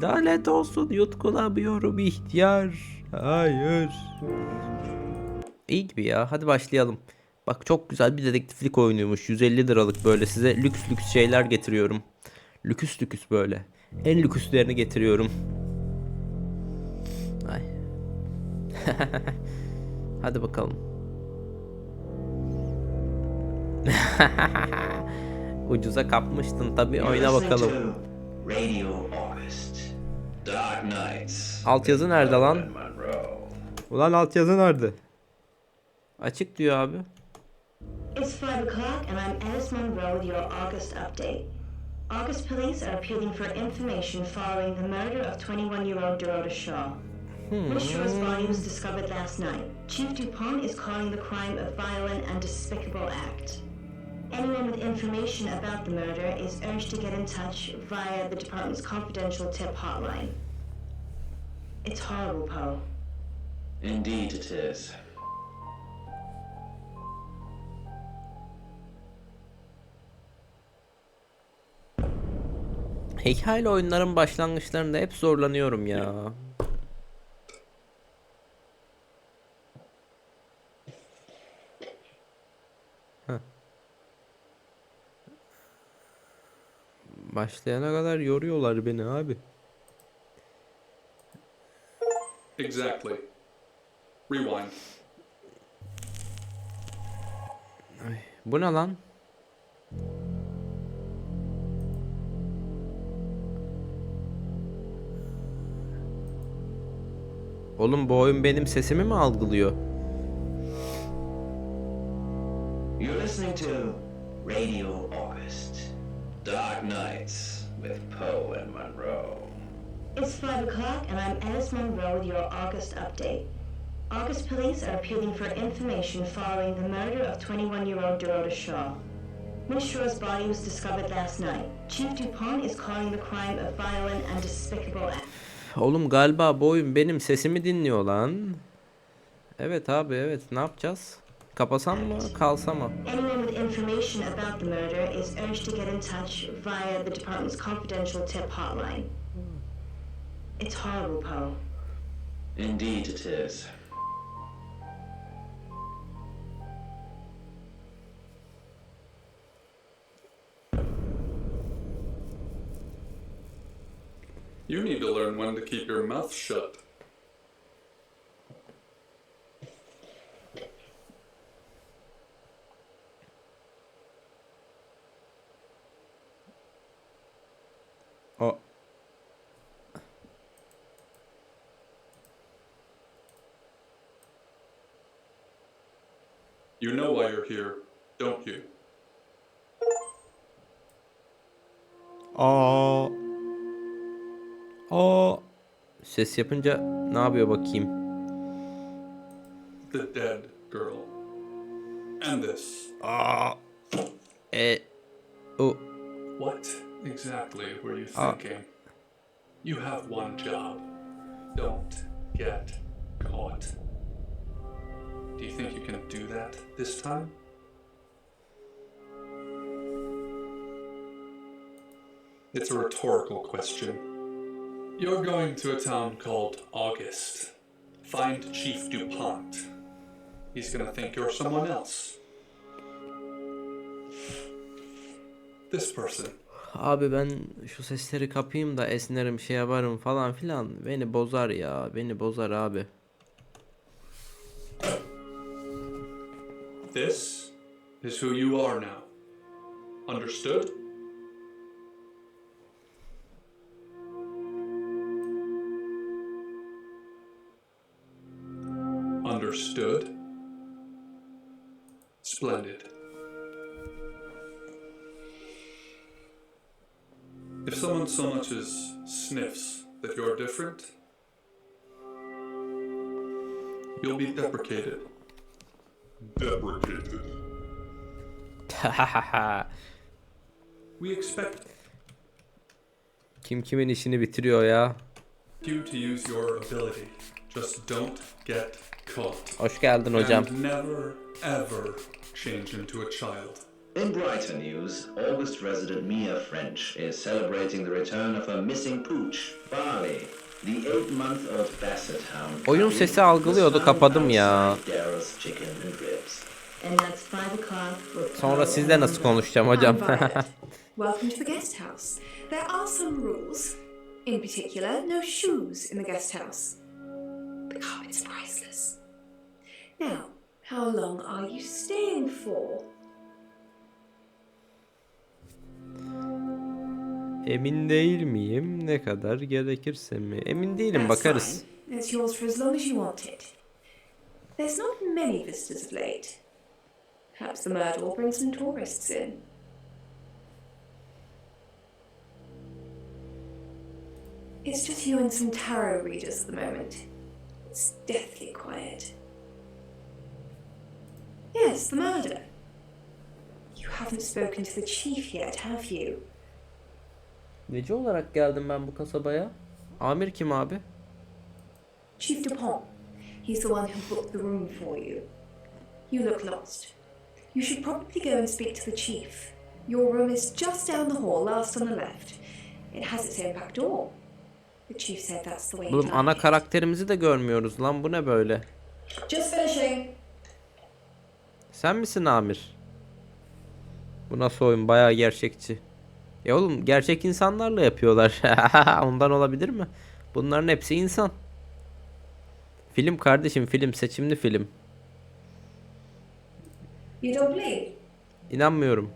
Lanet olsun, yutkunamıyorum ihtiyar. Hayır. İyi gibi ya, hadi başlayalım. Bak, çok güzel bir dedektiflik oyunuymuş. 150 liralık, böyle size lüks lüks şeyler getiriyorum. Lüküs lüküs böyle. En lüküslerini getiriyorum. Ay. Hadi bakalım. Ucuza kapmıştın tabii, oyna bakalım. Altyazı nerede lan? Ulan altyazı nerede? Açık diyor abi. It's 5 o'clock and I'm Alice Monroe with your August update. August police are appealing for information following the murder of 21-year-old Dorota Shaw. Miss Shaw's body was discovered last night. Chief DuPont is calling the crime a violent and despicable act. Anyone with information about the murder is urged to get in touch via the department's confidential tip hotline. It's horrible, Poe. Indeed it is. Hikayeli oyunların başlangıçlarında hep zorlanıyorum ya. Başlayana kadar yoruyorlar beni abi. Exactly. Rewind. Ay, bu ne lan? Oğlum, bu oyun benim sesimi mi algılıyor? You're listening to Radio August. Dark Nights with Poe and Monroe. It's 5 o'clock and I'm Alice Monroe with your August update. August police are appealing for information following the murder of 21-year-old Dorota Shaw. Miss Shaw's body was discovered last night. Chief DuPont is calling the crime a violent and despicable act. Oğlum, galiba bu oyun benim sesimi dinliyor lan. Evet abi, evet, ne yapacağız? Kapasam mı, kalsam mı? Anyone with information about the murder is urged to get in touch via the department's confidential tip hotline. It's horrible, Poe. Indeed it is. You need to learn when to keep your mouth shut. O. You know why you're here, don't you? Aa. Aa. Ses yapınca ne yapıyor bakayım? The dead girl. And this. Aa. O. What exactly were you thinking? You have one job. Don't get caught. Do you think you can do that this time? It's a rhetorical question. You're going to a town called August. Find Chief DuPont. He's gonna think you're someone else. This person. Abi, ben şu sesleri kapayım da esnerim, şey yaparım falan filan. Beni bozar ya. Beni bozar abi. This is who you are now. Understood? Understood? Splendid. If someone so much as sniffs that you're different, you'll be deprecated. Deprecated. We expect Kim kimin işini bitiriyor ya? you to use your ability. Just don't get caught. Hoş geldin hocam. And never, ever change into a child. In brighter news, August resident Mia French is celebrating the return of her missing pooch, Farley. The 8-month-old Basset Hound. Oyun sesi algılıyordu, kapadım ya. Daryl's chicken and ribs. And that's 5 o'clock with Sonra Poe sizle and nasıl Monroe. konuşacağım hocam? I'm Violet. Welcome to the guest house. There are some rules. In particular, no shoes in the guest house. The carpet's priceless. Now, how long are you staying for? Emin değil miyim? Ne kadar gerekirse mi? Emin değilim, bakarız. Fine. It's yours for as long as you want it. There's not many visitors of late. Perhaps the murder will bring some tourists in. It's just you and some tarot readers at the moment. It's deathly quiet. Yes, the murder. You haven't spoken to the chief yet, have you? Neci olarak geldim ben bu kasabaya? Amir kim abi? Chief Dupont. He's the one who booked the room for you. You look lost. You should probably go and speak to the chief. Your room is just down the hall, last on the left. It has its own back door. The chief said that's the way Oğlum he'd ana like it. karakterimizi de görmüyoruz lan, bu ne böyle? Just finishing. Sen misin Amir? Bu nasıl oyun, bayağı gerçekçi. Ya oğlum, gerçek insanlarla yapıyorlar. Ondan olabilir mi? Bunların hepsi insan. Film kardeşim, film, seçimli film. You don't believe? İnanmıyorum.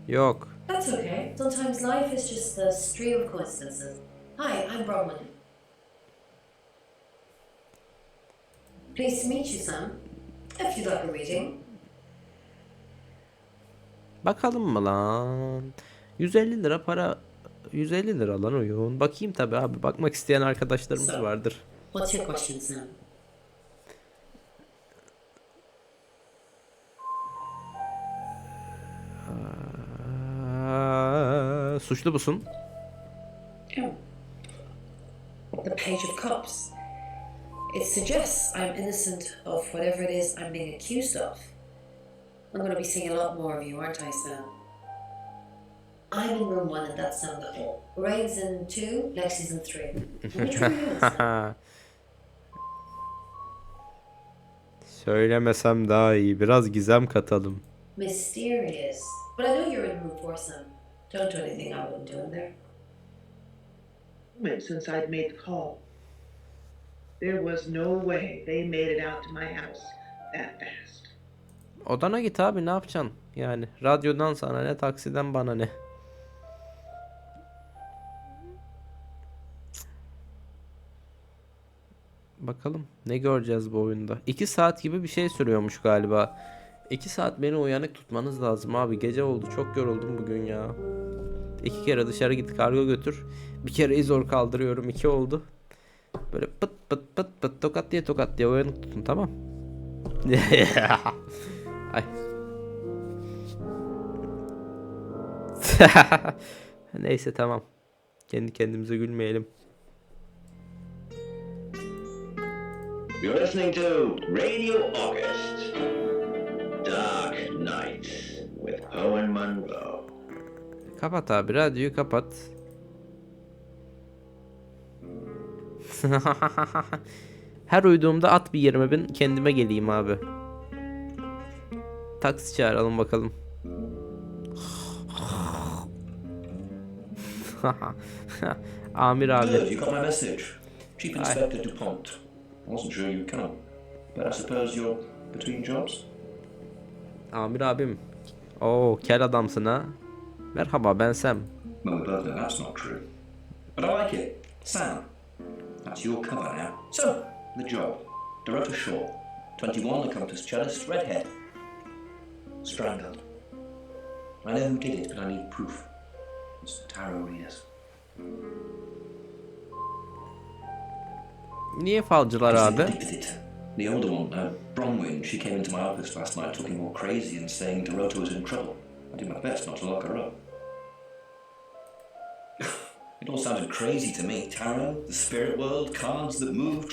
Yok. That's okay. Sometimes life is just a stream of coincidences. Hi, I'm Bronwyn. Pleased to meet you, Sam. If you'd like a reading. Bakalım mı lan? 150 lira para. 150 lira lan oyun. Bakayım tabi abi. Bakmak isteyen arkadaşlarımız vardır. What's your question, Sam? Suçlu musun? Oh. The page of cups. It suggests I'm innocent of whatever it is I'm being accused of. I'm going to be seeing a lot more of you, aren't I, Sam? I'm in room 1 and that's down the hall. Rain's in 2, Lexi's in 3. Which room are you in, Sam? Söylemesem daha iyi. Biraz gizem katalım. Mysterious. But I know you're in room 4, Sam. Don't do anything I wouldn't do in there. Since I'd made the call. There was no way they made it out to my house that fast. Odana git abi, ne yapacaksın? Yani radyodan sana ne, taksiden bana ne? Bakalım ne göreceğiz bu oyunda. 2 saat gibi bir şey sürüyormuş galiba. 2 saat beni uyanık tutmanız lazım abi. Gece oldu, çok yoruldum bugün ya. 2 kere dışarı git, kargo götür. Bir kereyi zor kaldırıyorum, 2 oldu. Böyle pıt pıt pıt pıt, tokat diye uyanık tutun, tamam. Ay. Neyse tamam. Kendi kendimize gülmeyelim. You're listening to Radio August. Dark Nights with Poe and Monroe. Kapat abi, radyoyu kapat. Her uyuduğumda at bir yerime bin, kendime geleyim abi. Taksi çağıralım bakalım. Amir abi. Good, you got my message. Chief Inspector Dupont. I wasn't sure you'd come, but I suppose you're between jobs? Amir abim. Oo, kel adamsın ha. Merhaba, ben Sam. Well, we both know that's not true. But I like it. Sam. That's your cover now. So, the job. Dorota Shaw. 21, Countess Cellist, redhead. Strangled. I know who did it, but I need proof. It's the tarot readers. Niye falcılar abi? The older one, Bronwyn, she came into my office last night talking all crazy and saying Dorota was in trouble. I did my best not to lock her up. It all sounded crazy to me. Tarot, the spirit world, cards that move,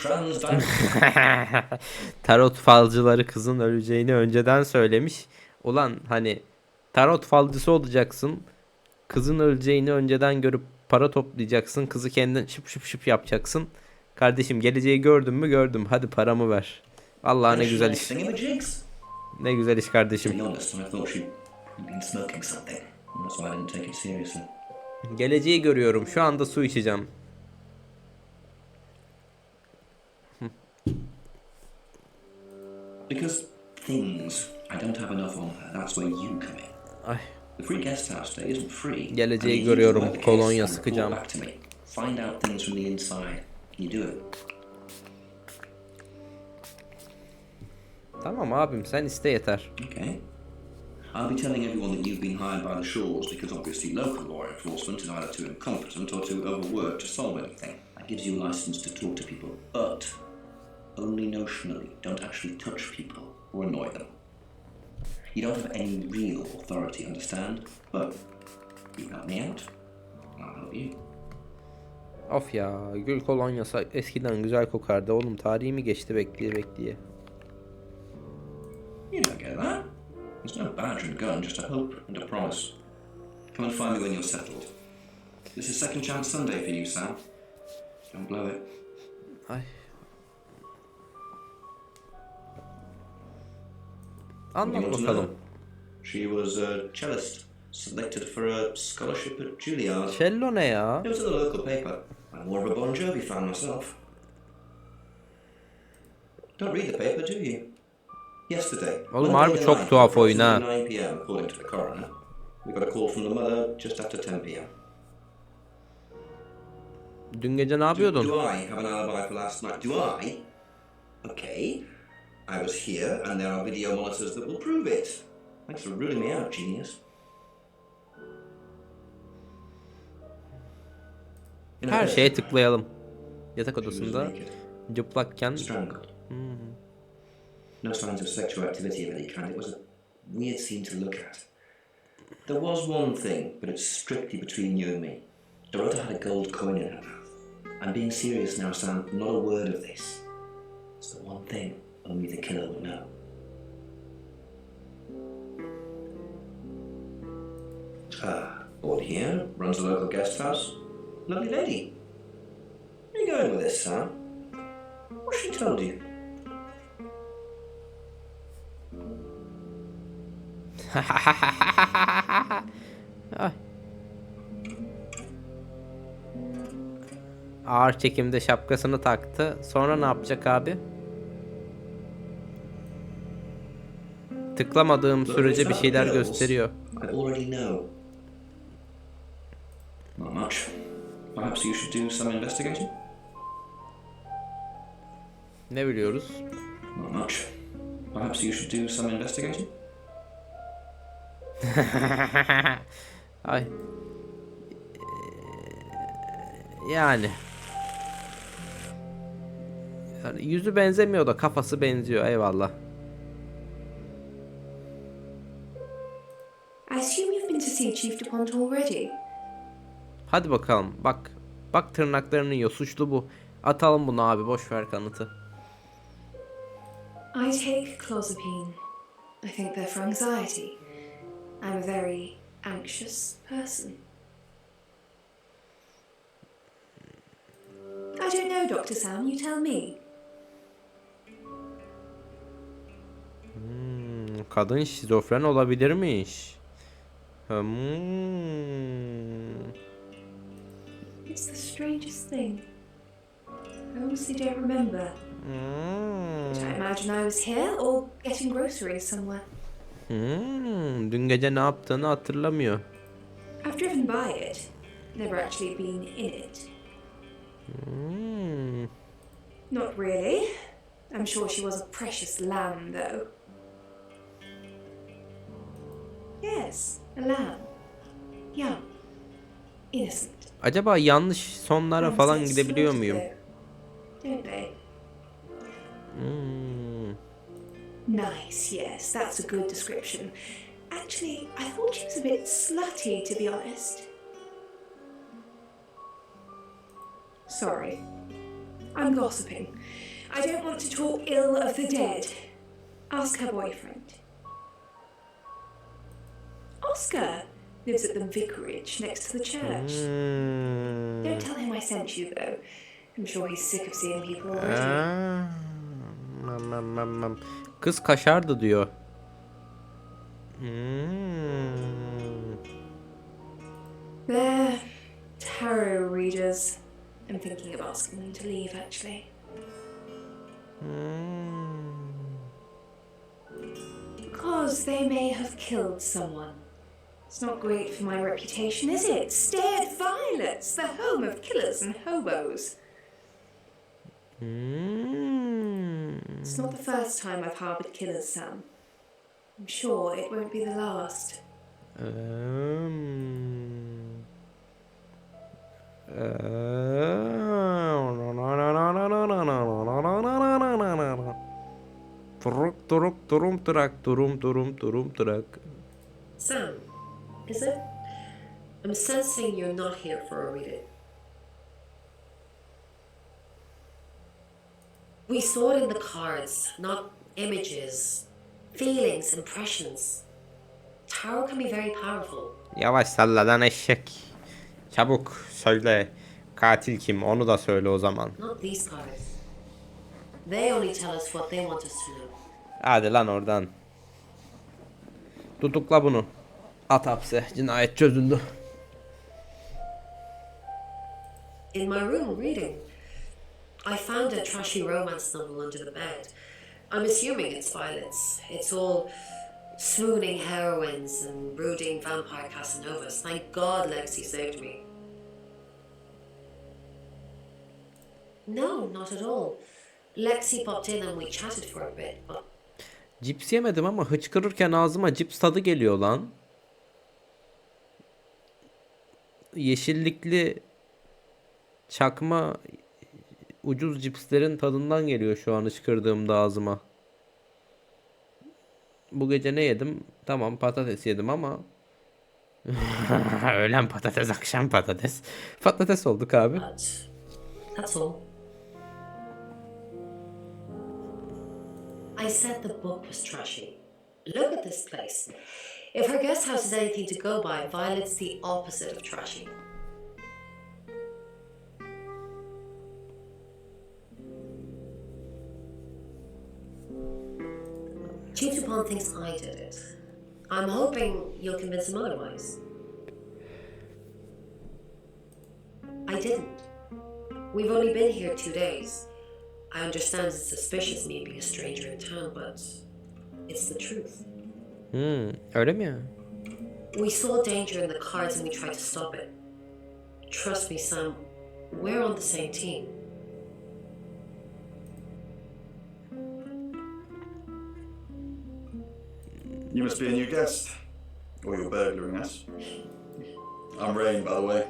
Tarot falcıları kızın öleceğini önceden söylemiş. Ulan hani tarot falcısı olacaksın. Kızın öleceğini önceden görüp para toplayacaksın. Kızı kendin şıp şıp şıp yapacaksın. Kardeşim geleceği gördün mü gördüm. Hadi paramı ver. Allah ne güzel iş. Ne güzel iş kardeşim. Geleceği görüyorum. Şu anda su içeceğim. Because things, I don't have enough on her. That's where you come in. Ay. The free guest house stay isn't free. Geleceği görüyorum. Kolonya sıkacağım. Find out things from the inside. You do it. Tamam abim sen iste yeter. Okay. I'll be telling everyone that you've been hired by the Shaws because obviously local law enforcement is either too incompetent or too overworked to solve anything. That gives you a license to talk to people, but only notionally. Don't actually touch people or annoy them. You don't have any real authority, understand? But you help me out, I'll help you. Of ya, gül kolonyası eskiden güzel kokardı oğlum, tarihi mi geçti bekleye bekleye. You don't get that. There's no badge and gun, just a hope and a promise. Come and find me when you're settled. This is second chance Sunday for you, Sam. Don't blow it. Ay. Anlat bakalım. She was a cellist, selected for a scholarship at Juilliard. Cello ne ya? It was in the local paper. I'm more of a Bon Jovi fan myself. Don't read the paper, do you? Yesterday. Oğlum harbi çok tuhaf oyun ha. 9 p.m. according to the coroner. We got a call from the mother just after 10 p.m. Dün gece ne yapıyordun? Do I have an alibi for last night? Do I? Okay. I was here and there are video monitors that will prove it. Thanks for ruling me out, genius. Her şeye tıklayalım. Yatak odasında cıplakken. Strangled. No signs of sexual activity of any kind. It was a weird scene to look at. There was one thing, but it's strictly between you and me. Dorota had a gold coin in her mouth. I'm being serious now, Sam. Not a word of this. It's the one thing only the killer will know. Board here, runs a local guest house. Lovely lady. Where are you going with this, Sam? What's she told you? Ay. Ağır çekimde şapkasını taktı. Sonra ne yapacak abi? Tıklamadığım sürece bir şeyler gösteriyor. I already know. Not much. Perhaps you should do some investigating? Ne biliyoruz? Not much. Perhaps you should do some investigating? Ay. Yani. Yüzü benzemiyor da kafası benziyor. Eyvallah. I assume you've been to see Chief DuPont already. Hadi bakalım. Bak. Bak tırnaklarını yiyor. Suçlu bu. Atalım bunu abi. Boş ver kanıtı. I take clozapine. I think they're for anxiety. I'm a very anxious person. I don't know, Dr. Sam, you tell me. Kadın şizofren olabilirmiş. It's the strangest thing. I honestly don't remember. But I imagine I was here or getting groceries somewhere. Dün gece ne yaptığını hatırlamıyor. I've driven by it, never actually been in it. Not really. I'm sure she was a precious lamb, though. Yes, a lamb. Young. Innocent. Acaba yanlış sonlara falan gidebiliyor muyum? Don't they? Nice, yes, that's a good description. Actually, I thought she was a bit slutty, to be honest. Sorry. I'm gossiping. I don't want to talk ill of the dead. Ask her boyfriend. Ask her. Lives at the vicarage next to the church. Don't tell him I sent you, though. I'm sure he's sick of seeing people already. Kız kaşardı diyor. They're tarot readers. I'm thinking of asking them to leave, actually. Because they may have killed someone. It's not great for my reputation, is it? Stay at Violet's, the home of killers and hobos. It's not the first time I've harbored killers, Sam. I'm sure it won't be the last. Sam, is it? I'm sensing you're not here for a reading. We saw it in the cards, not images, feelings, impressions. Tarot can be very powerful. Yavaş salla lan eşek. Çabuk söyle. Katil kim? Onu da söyle o zaman. Not these cards. They only tell us what they want us to know. Hadi lan oradan. Tutukla bunu. At hapse. Cinayet çözüldü. In my room, reading, I found a trashy romance novel under the bed. I'm assuming it's Violet's. It's all swooning heroines and brooding vampire Casanovas. Thank God Lexi saved me. No, not at all. Lexi popped in and we chatted for a bit, but... Cips yemedim ama hıçkırırken ağzıma cips tadı geliyor lan. Yeşillikli çakma ucuz cipslerin tadından geliyor şu an hıçkırdığımda ağzıma. Bu gece ne yedim? Tamam patates yedim ama öğlen patates, akşam patates. Patates olduk abi. But that's all. I said the book was trashy. Look at this place. If her guest house is anything to go by, Violet's the opposite of trashy. Chief Dupont thinks I did it. I'm hoping you'll convince him otherwise. I didn't. We've only been here 2 days. I understand it's suspicious me being a stranger in town, but it's the truth. Öyle mi ya? We saw danger in the cards and we tried to stop it. Trust me, Sam, we're on the same team. You must be a new guest. Or you're burglaring us. I'm Rain, by the way.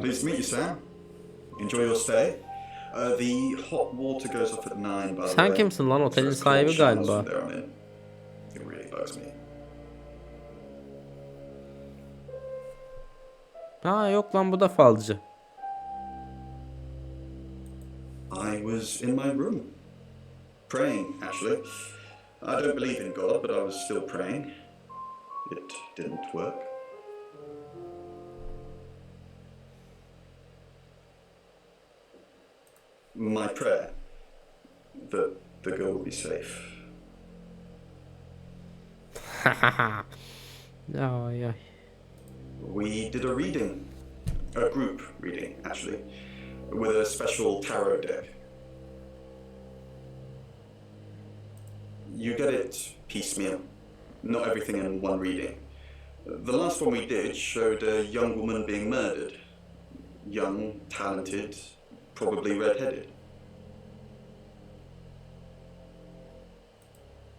Pleased to meet you, Sam. Enjoy your stay. The hot water goes off at 9, by the way. Sen kimsin lan? Otelin sahibi galiba. It really bugs me. Ha yok lan bu da falcı. I was in my room. Praying, actually. I don't believe in God, but I was still praying. It didn't work. My prayer that the girl will be safe. Ay ay. We did a reading, a group reading, actually, with a special tarot deck. You get it piecemeal, not everything in one reading. The last one we did showed a young woman being murdered. Young, talented, probably red-headed.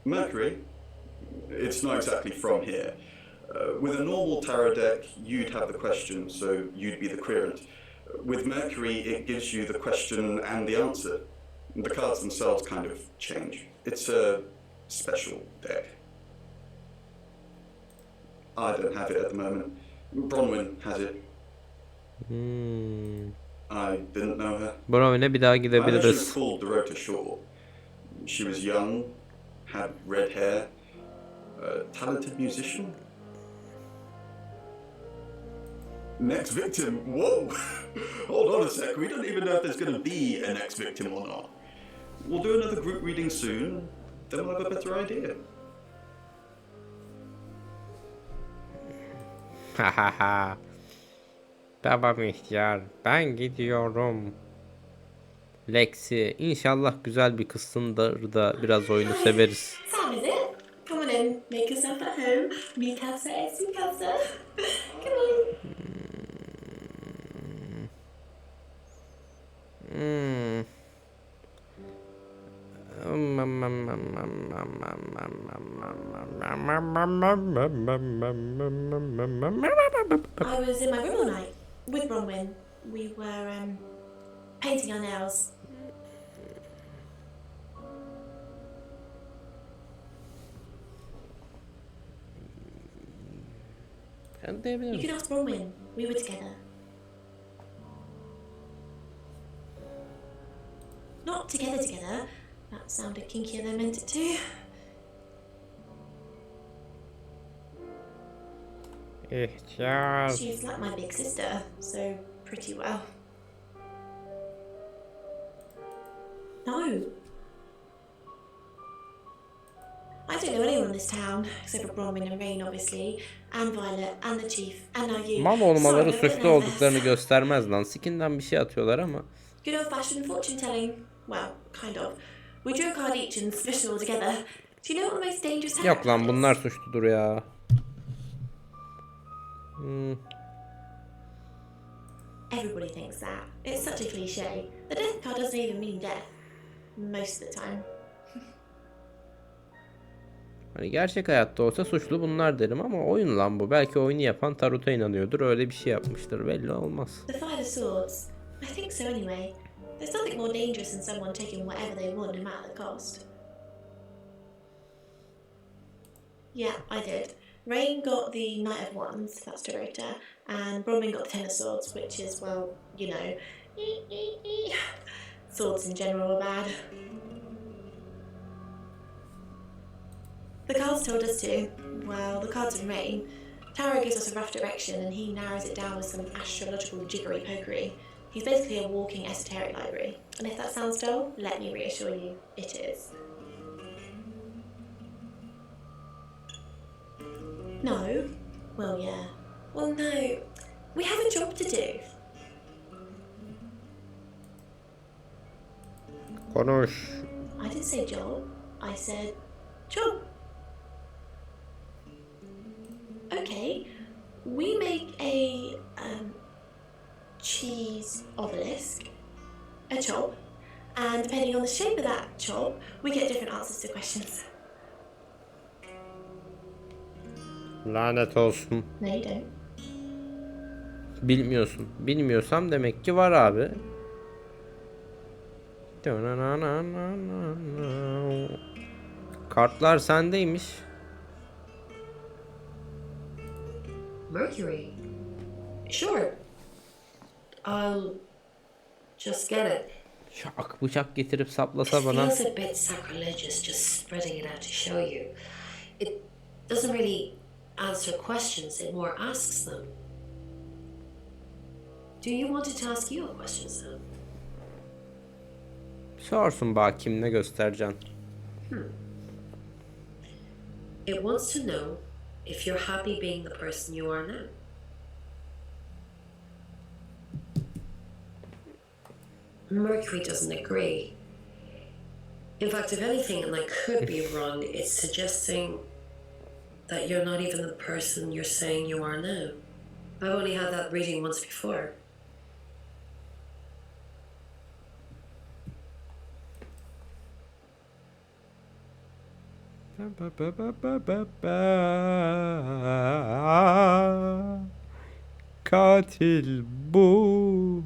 Mercury, it's not exactly from here. With a normal tarot deck, you'd have the question, so you'd be the querent. With Mercury, it gives you the question and the answer. The cards themselves kind of change. It's a special deck. I don't have it at the moment. Bronwyn has it. I didn't know her. Brown'e bir daha I know she was gidebiliriz. called Dorota Shaw. She was young, had red hair, a talented musician. Next victim? Whoa! Hold on a sec, we don't even know if there's going to be a next victim or not. We'll do another group reading soon, then we'll have a better idea. Hahaha. Tamam ihtiyar. Ben gidiyorum. Lexi. İnşallah güzel bir kızsındır da biraz oyunu severiz. Sam, is it? Come on in, make yourself at home. Mi casa es mi casa. Come on. I was in my room all night with Bronwyn. We were painting our nails. You can ask Bronwyn. We were together. Not together. That sounded kinkier than I meant it to. İhtiyar. She's like my big sister, so pretty well. No. I don't know anyone in this town, except for Bronwyn and Rain, obviously, and Violet, and the Chief, and now you. Mal olmaları Sorry, I'm a bit suçlu nervous. olduklarını göstermez lan. Skinden bir şey atıyorlar ama. Good old-fashioned fortune telling. Well, kind of. We drew a card each and smushed it all together. Do you know what the most dangerous Yok lan is? bunlar suçludur ya. Everybody thinks that. It's such a cliche. The death card doesn't even mean death. Most of the time. Hani gerçek hayatta olsa suçlu bunlar derim ama oyun lan bu. Belki oyunu yapan Tarot'a inanıyordur. Öyle bir şey yapmıştır. Belli olmaz. The Five of Swords. I think so anyway. There's nothing more dangerous than someone taking whatever they want, no matter the cost. Yeah, I did. Rain got the Knight of Wands, that's Dorota, and Bronwyn got the Ten of Swords, which is, well, you know, swords in general are bad. The cards told us to. Well, the cards in Rain. Tarot gives us a rough direction and he narrows it down with some astrological jiggery-pokery. He's basically a walking esoteric library. And if that sounds dull, let me reassure you, it is. No? Well, yeah. Well, no. We have a job to do. Konuş. I didn't say job. I said job. Okay. We make a cheese obelisk, a chop, and depending on the shape of that chop, we get different answers to questions. Lanet olsun. No, you don't. Bilmiyorsun. Bilmiyorsam demek ki var abi. Kartlar sendeymiş. Mercury. Sure. I'll just get it. Şak bıçak getirip saplasa It bana. feels a bit sacrilegious just spreading it out to show you. It doesn't really answer questions, it more asks them. Do you want it to ask you a question, Sam? Sorsun bak kim ne göstereceksin. It wants to know if you're happy being the person you are now. Mercury doesn't agree. In fact, if anything, and I could be wrong, it's suggesting that you're not even the person you're saying you are now. I've only had that reading once before. Katil bu.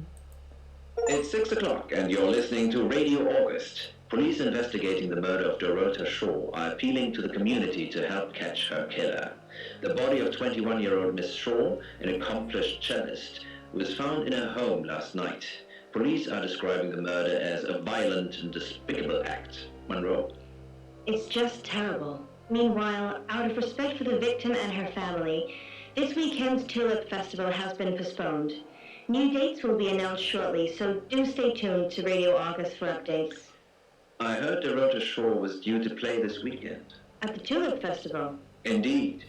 It's 6 o'clock and you're listening to Radio August. Police investigating the murder of Dorota Shaw are appealing to the community to help catch her killer. The body of 21-year-old Miss Shaw, an accomplished cellist, was found in her home last night. Police are describing the murder as a violent and despicable act. Monroe. It's just terrible. Meanwhile, out of respect for the victim and her family, this weekend's Tulip Festival has been postponed. New dates will be announced shortly, so do stay tuned to Radio August for updates. I heard Dorota Shore was due to play this weekend. At the Tulip Festival? Indeed.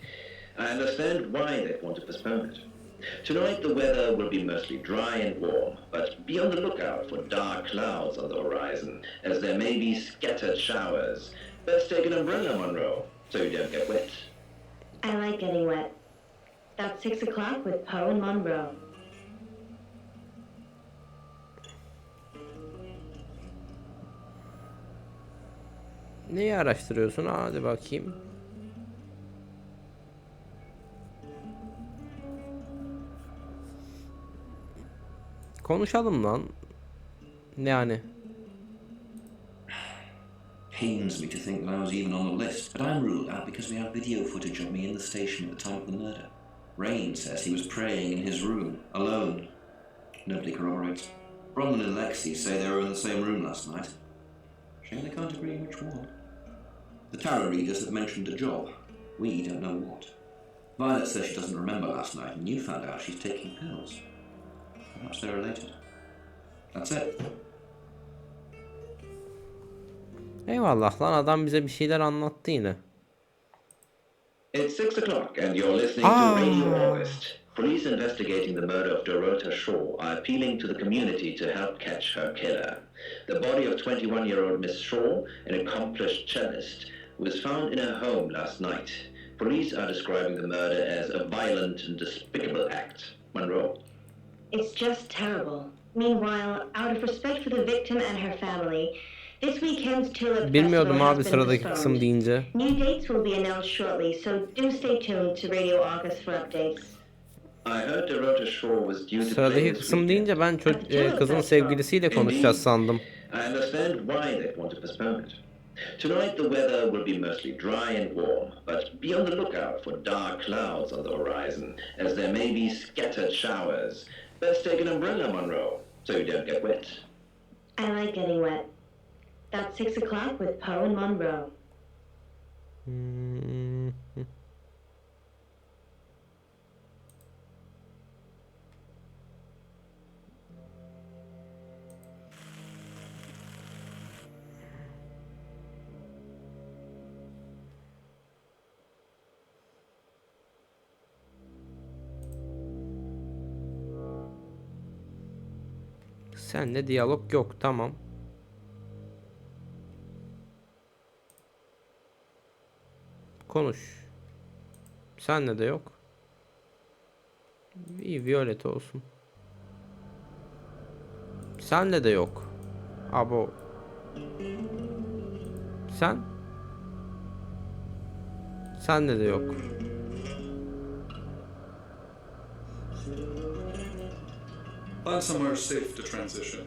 I understand why they want to postpone it. Tonight the weather will be mostly dry and warm, but be on the lookout for dark clouds on the horizon, as there may be scattered showers. Best take an umbrella, Monroe, so you don't get wet. I like getting wet. That's 6 o'clock with Poe and Monroe. Neyi araştırıyorsun? Hadi bakayım. Konuşalım lan. Yani. Pains me to think that I was even on the list, but I'm ruled out because we have video footage of me in the station at the time of the murder. Rain says he was praying in his room, alone. Nobody corroborates. Bronwyn and Lexi say they were in the same room last night. Shame they can't agree which one. The tarot readers have mentioned a job. We don't know what. Violet says she doesn't remember last night, and you found out she's taking pills. Perhaps they're related. That's it. Eyvallah lan, adam bize bir şeyler anlattı yine. It's 6 o'clock and you're listening to Radio August. Police investigating the murder of Dorota Shore are appealing to the community to help catch her killer. The body of 21-year-old Miss Shore, an accomplished cellist, was found in her home last night. Police are describing the murder as a violent and despicable act. Monroe. It's just terrible. Meanwhile, out of respect for the victim and her family, this weekend's Tulip Bilmiyordum Festival abi has been sıradaki postponed. kısım deyince. New dates will be announced shortly, so do stay tuned to Radio August for updates. I heard Dorota Shore was due to play Sıradaki this kısım weekend. deyince ben kızın sevgilisiyle konuşacağız sandım. I understand why they want to postpone it. Tonight the weather will be mostly dry and warm, but be on the lookout for dark clouds on the horizon, as there may be scattered showers. Best take an umbrella, Monroe, so you don't get wet. I like getting wet. That's 6 o'clock with Poe and Monroe. Seninle diyalog yok, tamam. Konuş. Senle de yok. İyi, Violet olsun. Senle de yok. Abo. Sen? Senle de yok. Find somewhere safe to transition.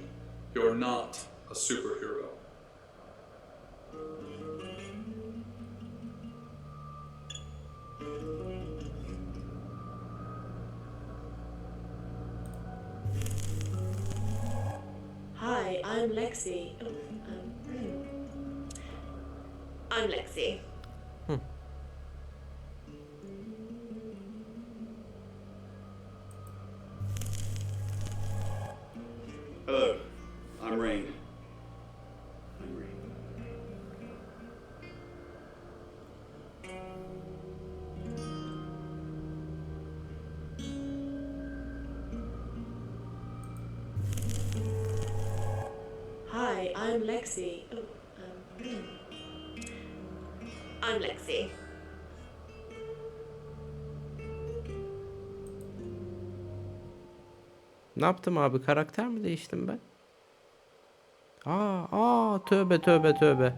You're not a superhero. Hi, I'm Lexi. I'm Lexi. Hello, I'm Rain. I'm Rain. Hi, I'm Lexi. I'm Lexi. Ne yaptım abi? Karakter mi değiştim ben? Tövbe tövbe tövbe.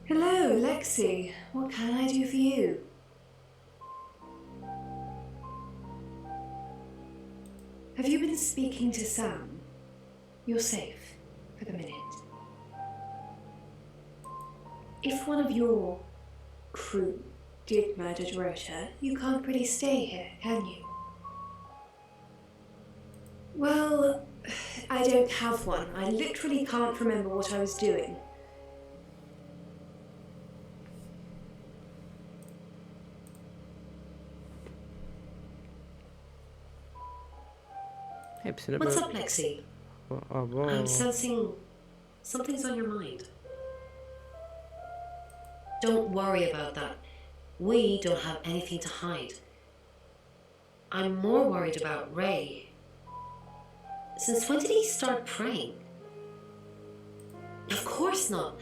Hello, Lexi. What can I do for you? Have you been speaking to Sam? You're safe for the minute. If one of your crew did murder Dorota, you can't really stay here, can you? Well, I don't have one. I literally can't remember what I was doing. Hepsini What's böyle. up, Lexi? Abo. I'm sensing something's on your mind. Don't worry about that. We don't have anything to hide. I'm more worried about Ray. Since when did he start praying? Of course not.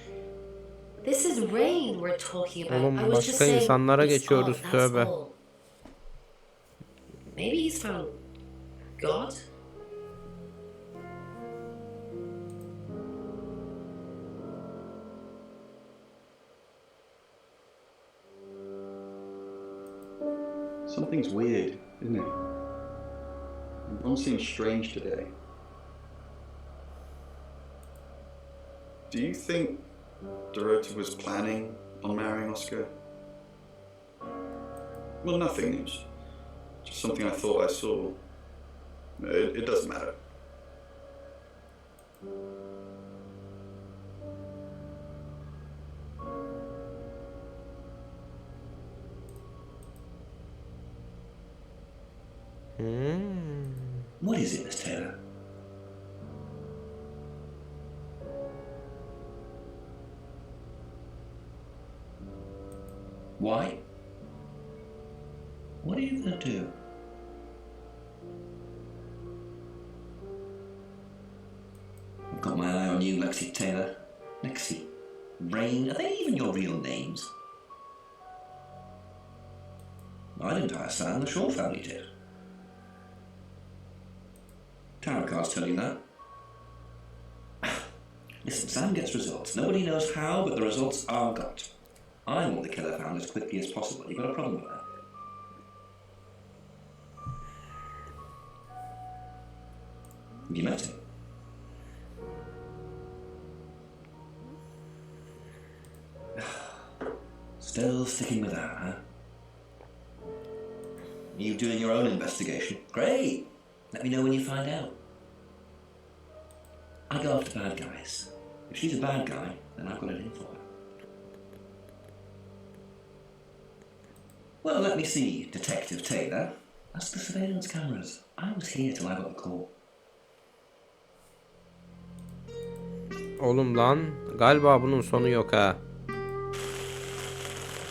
This is Rain we're talking about. Oğlum, I was just başka saying insanlara it's geçiyoruz, odd, that's tövbe. all. Maybe he's found God? Something's weird, isn't it? Everyone seems strange today. Do you think Dorota was planning on marrying Oscar? Well, nothing. It's just something I thought I saw. It doesn't matter. What is it, Miss Taylor? Why? What are you going to do? I've got my eye on you, Lexi Taylor. Lexi, Rain, are they even your real names? I didn't hire Sam, the Shaw family did. Tarot cards tell you that. Listen, Sam gets results. Nobody knows how, but the results are got. I want the killer found as quickly as possible. You got a problem with that? Have you met him? Still sticking with that, huh? You doing your own investigation? Great! Let me know when you find out. I go after bad guys. If she's a bad guy, then I've got it in for her. Well, let me see, Detective Taylor. That's the surveillance cameras. I was here till I got the call. Oğlum lan, galiba bunun sonu yok ha.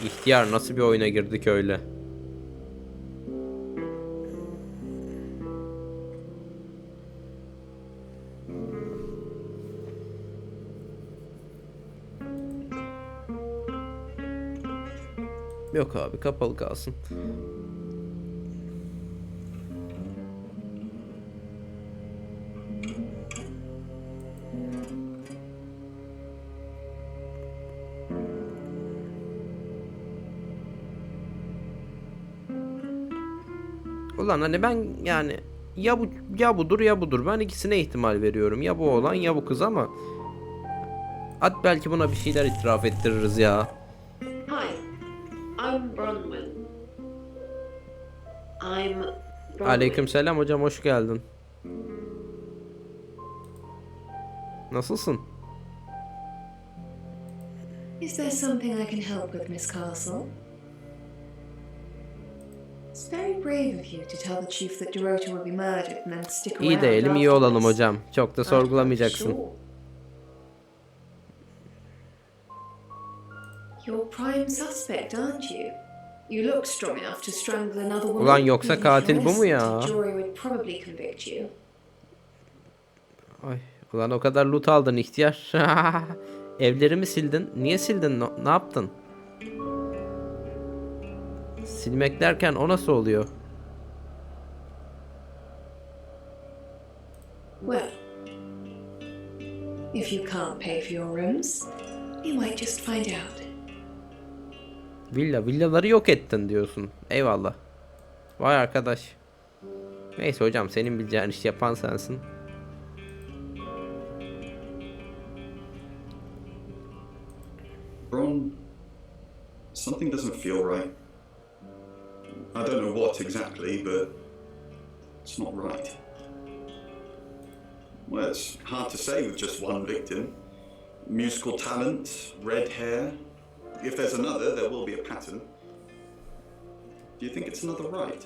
İhtiyar, nasıl bir oyuna girdik öyle? Yok abi, kapalı kalsın. Ulan hani ben yani ya bu ya budur ya budur. Ben ikisine ihtimal veriyorum. Ya bu oğlan ya bu kız ama at belki buna bir şeyler itiraf ettiririz ya. Hi, I'm Bronwyn. I'm Bronwyn. Aleykümselam hocam, hoş geldin. Nasılsın? Is there something I can help with, Miss Castle? It's very brave of you to tell the chief that Dorota will be murdered and then stick around. İyi de elim iyi olalım afterwards. hocam. Çok da sorgulamayacaksın. Sure. You're prime suspect, aren't you? You look strong enough to strangle another woman. Ulan yoksa Even if you're katil bu mu ya? innocent, a jury would probably convict you. Ay, ulan o kadar loot aldın ihtiyar. Evlerimi sildin. Niye sildin? Ne yaptın? Silmek derken o nasıl oluyor? Well, if you can't pay for your rooms, you might just find out. Villaları yok ettin diyorsun. Eyvallah. Vay arkadaş. Neyse hocam, senin bileceğin iş yapan sensin. Ron, something doesn't feel right. I don't know what exactly, but it's not right. Well, it's hard to say with just one victim. Musical talent, red hair. If there's another, there will be a pattern. Do you think it's another right?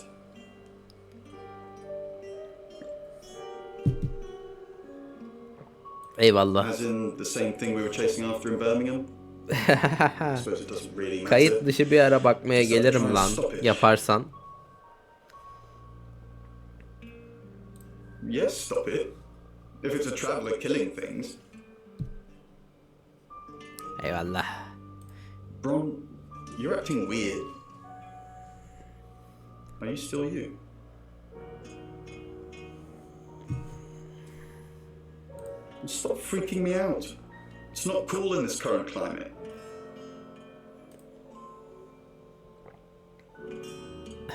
Eyvallah. As in the same thing we were chasing after in Birmingham? I suppose it doesn't really matter. Kayıt dışı bir ara bakmaya gelirim lan yaparsan. Yes, stop it. If it's a traveller killing things. Eyvallah. Bron, you're acting weird. Are you still you? Stop freaking me out. It's not cool in this current climate.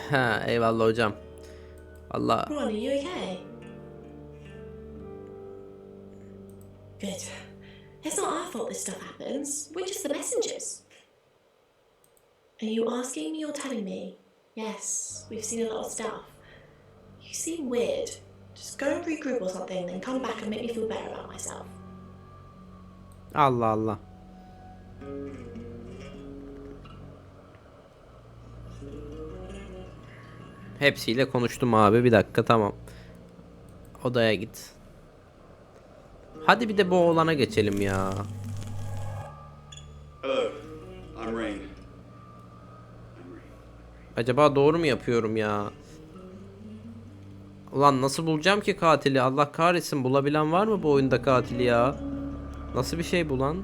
Ha, eyvallah hocam. Allah. Ron, are you okay? Good. It's not our fault this stuff happens. We're just the messengers. Are you asking me or telling me? Yes, we've seen a lot of stuff. You seem weird. Just go and regroup or something, then come back and make me feel better about myself. Allah Allah. Hepsiyle konuştum abi. Bir dakika, tamam. Odaya git. Hadi bir de bu oğlana geçelim ya. Hello, I'm Rain. Acaba doğru mu yapıyorum ya? Ulan nasıl bulacağım ki katili? Allah kahretsin, bulabilen var mı bu oyunda katili ya? Nasıl bir şey bu lan?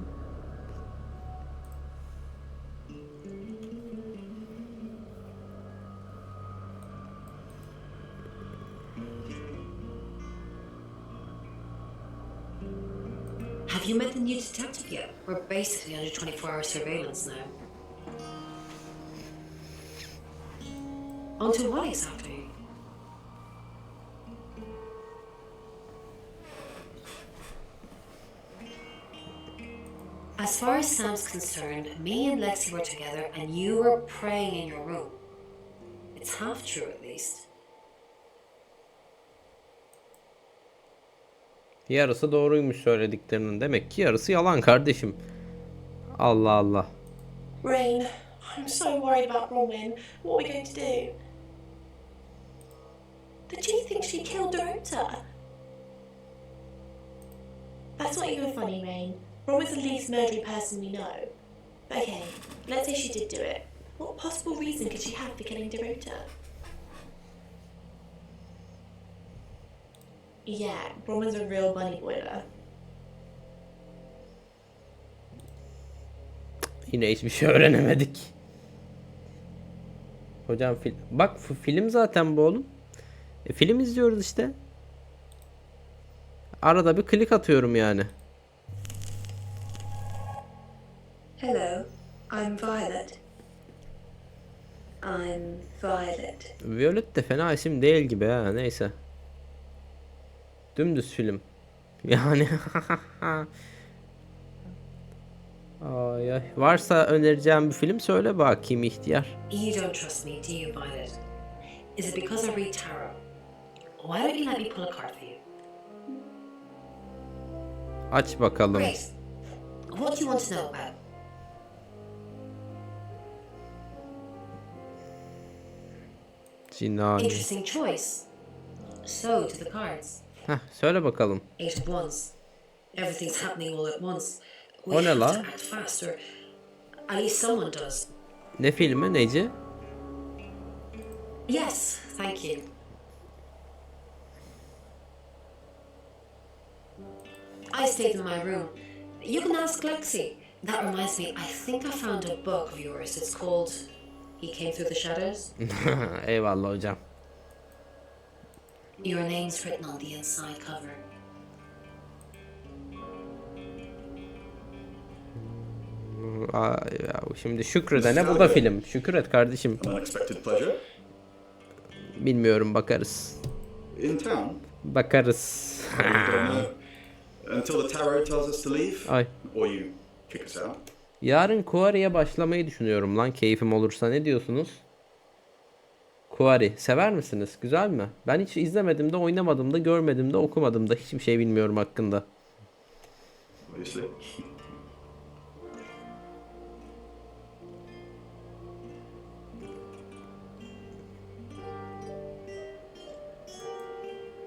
Have you met the new detective yet? We're basically under 24-hour surveillance now. Onto what exactly? As far as Sam's concerned, me and Lexi were together and you were praying in your room. It's half true at least. Yarısı doğruymuş söylediklerinin. Demek ki yarısı yalan kardeşim. Allah Allah. Rain, I'm so worried about Bronwyn. What are we going to do? The G thinks she killed Dorota. That's not even funny, Rain. Bronwyn's the least murdery person we know. Okay, let's say she did do it. What possible reason could she have for killing Dorota? Yeah, Bronwyn's a real bunny boiler. Yine hiçbir şey öğrenemedik. Hocam bak film zaten bu oğlum. Film izliyoruz işte. Arada bir klik atıyorum yani. Hello, I'm Violet. I'm Violet. Violet de fena isim değil gibi ha, neyse. Dümdüz film. Yani. Ay ay. Varsa önereceğim bir film söyle bakayım ihtiyar. You don't trust me, do you, Violet? Is it because I read tarot? Why don't you let me pull a card for you? Aç bakalım. Great. What do you want to know about? Cinani. Interesting choice. So, to the cards. Heh, söyle bakalım. Eight of Wands. Everything's happening all at once. We O ne have la? to act fast, or at least someone does. Ne filmi, neci? Yes, thank you. I stayed in my room. You can ask Lexi. That reminds me, I think I found a book of yours. It's called He Came Through the Shadows. Eyvallah hocam. Your name's written on the inside cover. Ya, şimdi şükredene bu da film. Şükret kardeşim. Unexpected pleasure. Bilmiyorum, bakarız. In town? Bakarız. We don't know. Until the tarot tells us to leave? Ay. Or you kick us out? Yarın Quarry'e başlamayı düşünüyorum lan, keyfim olursa. Ne diyorsunuz? Quarry. Sever misiniz? Güzel mi? Ben hiç izlemedim de, oynamadım da, görmedim de, okumadım da. Hiçbir şey bilmiyorum hakkında. Obviously.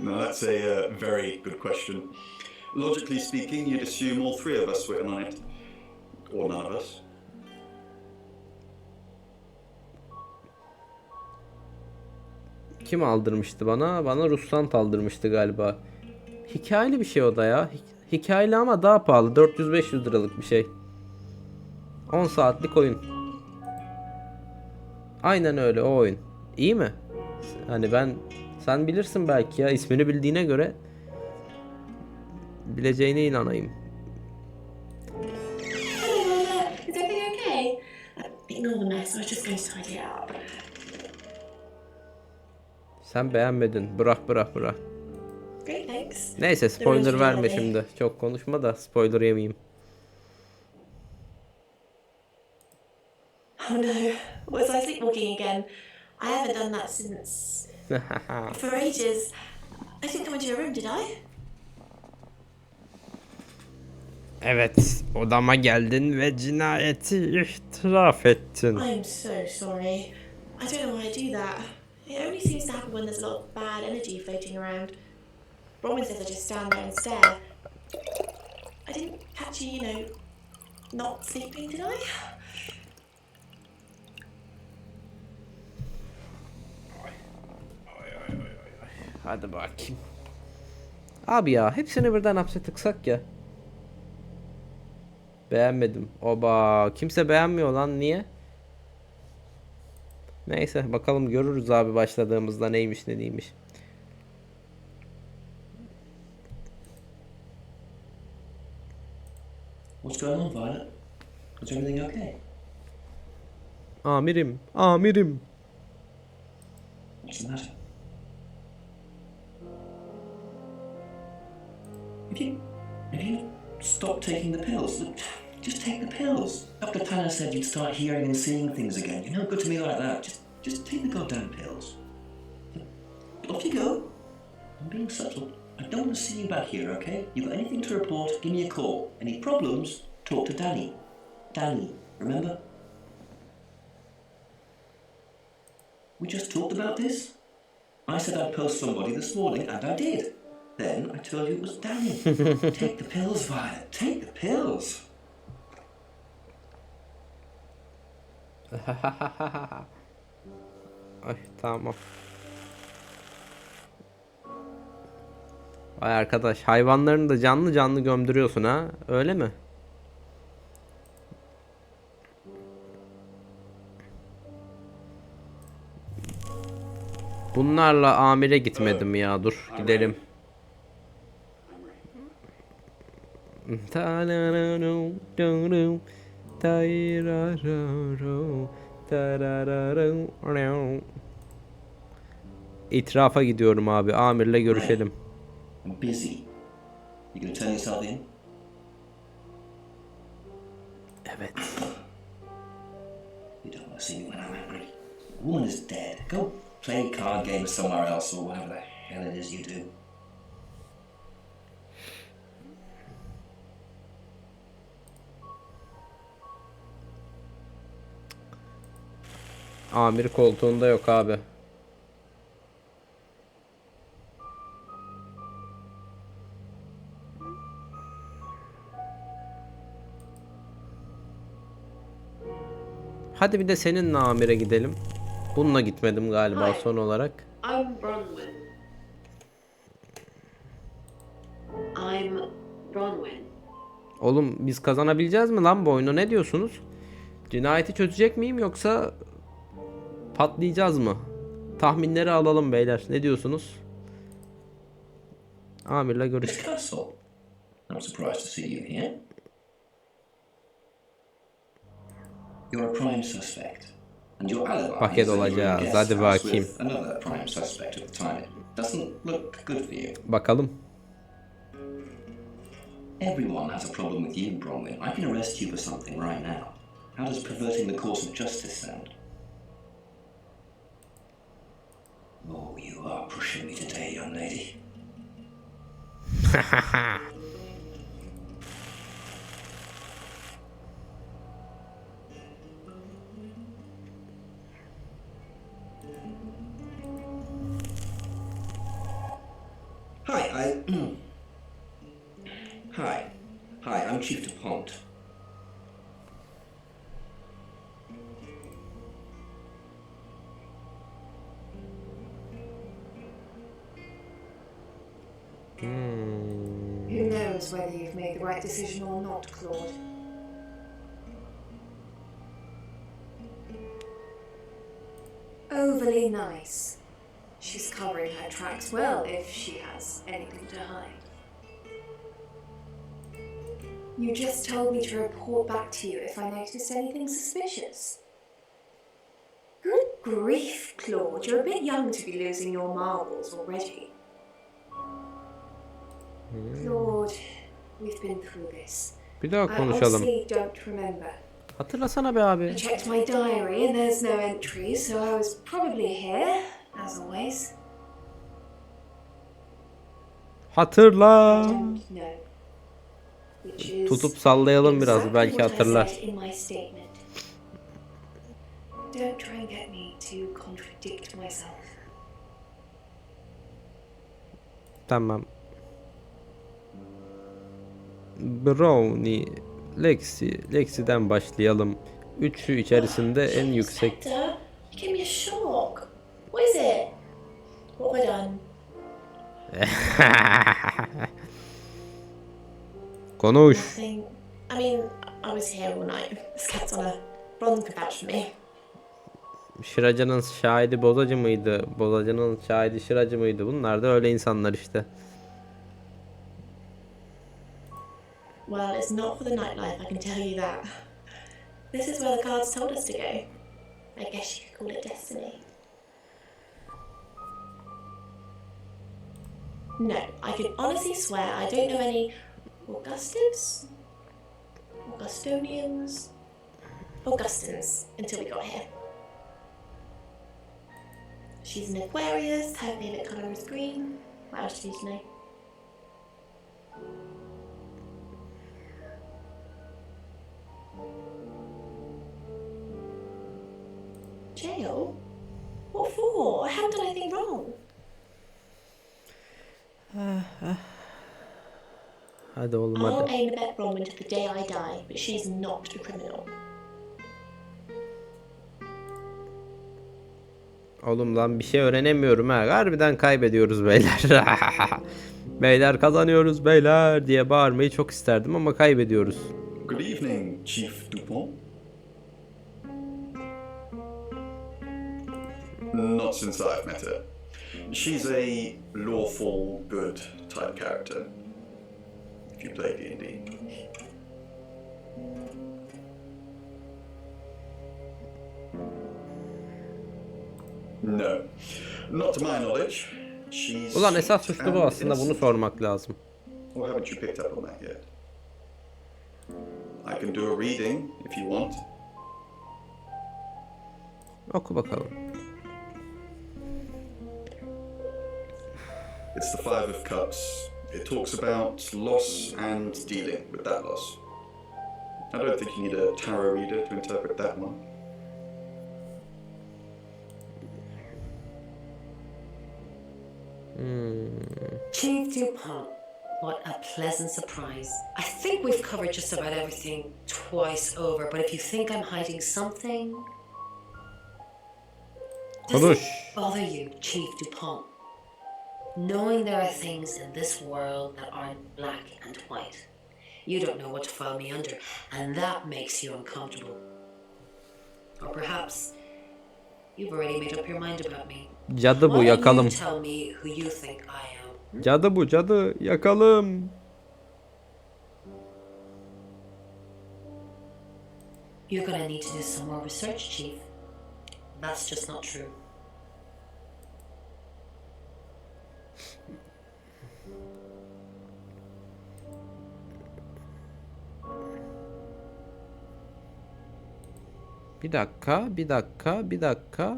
No, that's a very good question. Logically speaking, you'd assume all three of us were in on it. Or none of us. Kim aldırmıştı bana? Bana Russant aldırmıştı galiba. Hikayeli bir şey o da ya. Hikayeli ama daha pahalı. 400-500 liralık bir şey. 10 saatlik oyun. Aynen öyle, o oyun. İyi mi? Hani sen bilirsin belki ya, ismini bildiğine göre bileceğine inanayım. Is everything okay? Ignore the mess. I was just going to tidy it up. Sen beğenmedin. Bırak. Great, thanks. Neyse, spoiler verme şimdi. Çok konuşma da spoiler yemeyeyim. Oh no, was I sleepwalking again? I haven't done that since. For ages. I didn't come into your room, did I? Evet, odama geldin ve cinayeti itiraf ettin. I'm so sorry. I don't know why I do that. It only seems to happen when there's a lot of bad energy floating around. Bronwyn says I just stand there and stare. I didn't catch you, not sleeping, did I? Hadi bakayım. Abi ya, hepsini birden hapse tıksak ya. Beğenmedim. Oba, kimse beğenmiyor lan, niye? Neyse, bakalım görürüz abi başladığımızda neymiş ne değilmiş. What's going on, Violet? Is everything okay? Amirim. What's the matter? If you stop taking the pills, just take the pills. Dr. Tanner said you'd start hearing and seeing things again. You're no good to me like that. Just take the goddamn pills. Off you go. I'm being subtle. I don't want to see you back here, okay? You got anything to report, give me a call. Any problems, talk to Danny. Danny, remember? We just talked about this. I said I'd post somebody this morning, and I did. Then I told you it was Danny. Take the pills, Violet. Take the pills. Ay, tamam. Vay arkadaş, hayvanlarını da canlı canlı gömdürüyorsun ha, öyle mi? Bunlarla amire gitmedim ya, dur gidelim. İtirafa gidiyorum abi, amirle görüşelim. I'm busy. You gonna turn yourself in? Evet. You don't want to see me when I'm angry. The woman is dead. Go play card games somewhere else or whatever the hell it is you do. Amir koltuğunda yok abi. Hadi bir de seninle amire gidelim. Bununla gitmedim galiba son olarak. I'm Bronwyn. I'm Bronwyn. Oğlum, biz kazanabileceğiz mi lan bu oyunu, ne diyorsunuz? Cinayeti çözecek miyim yoksa patlayacağız mı? Tahminleri alalım beyler, ne diyorsunuz? Amirle görüş. Miss Castle. I'm surprised to see you here. You're a prime suspect. And your alibi Paket is that you were in olacağız. guest Hadi house bakayım. with another prime suspect at the time. It doesn't look good for you. Bakalım. Everyone has a problem with you, Bronwyn. I can arrest you for something right now. How does perverting the course of justice sound? Oh, you are pushing me today, young lady. Hi, Hi, I'm Chief DuPont. Who knows whether you've made the right decision or not, Claude? Overly nice. She's covering her tracks well if she has anything to hide. You just told me to report back to you if I noticed anything suspicious. Good grief, Claude. You're a bit young to be losing your marbles already. Claude, we've been through this. Bir daha I konuşalım. honestly don't remember. Hatırlasana be abi. I checked my diary and there's no entry, so I was probably here, as always. Hatırla. I don't know. Which is Tutup sallayalım biraz, exactly belki what I hatırlar. said in my statement. Don't try and get me to contradict myself. Tamam. Brownie, Lexi'den başlayalım. Üçü içerisinde en yüksek. Inspector, you gave me a shock. What is it? What have I done? Konuş. Nothing. I mean, I was here all night. This cat's on a bronze could vouch for me. Şıracının şahidi bozacı mıydı? Bozacının şahidi şıracı mıydı? Bunlar da öyle insanlar işte. Well, it's not for the nightlife, I can tell you that. This is where the cards told us to go. I guess you could call it destiny. No, I can honestly swear I don't know any Augustus? Augustonians? Augustins until we got here. She's an Aquarius, her favourite colour is green. What else do you need to know? Jail? What for? I haven't done anything wrong. Hadi oğlum I'll hadi. aim the bet Bronwyn to the day I die, but she's not a criminal. Oğlum lan bir şey öğrenemiyorum ha. Harbiden kaybediyoruz beyler. Beyler kazanıyoruz beyler diye bağırmayı çok isterdim ama kaybediyoruz. Good evening, Chief DuPont. Not since I've met her. She's a lawful, good type character. If you play D&D. No. Not to my knowledge. She's... Ulan esas suçlu bu and aslında, bunu innocent. sormak lazım. Or haven't you picked up on that yet? I can do a reading if you want. Oku bakalım. It's the Five of Cups. It talks about loss and dealing with that loss. I don't think you need a tarot reader to interpret that one. Chief DuPont, what a pleasant surprise. I think we've covered just about everything twice over, but if you think I'm hiding something... Does it Konuş. bother you, Chief DuPont? Knowing there are things in this world that aren't black and white. You don't know what to file me under, and that makes you uncomfortable. Or perhaps you've already made up your mind about me. Cadı bu, Why don't yakalım. you tell me who you think I am? Cadı bu, cadı, yakalım. You're gonna need to do some more research, Chief. That's just not true. Bir dakika, bir dakika, bir dakika.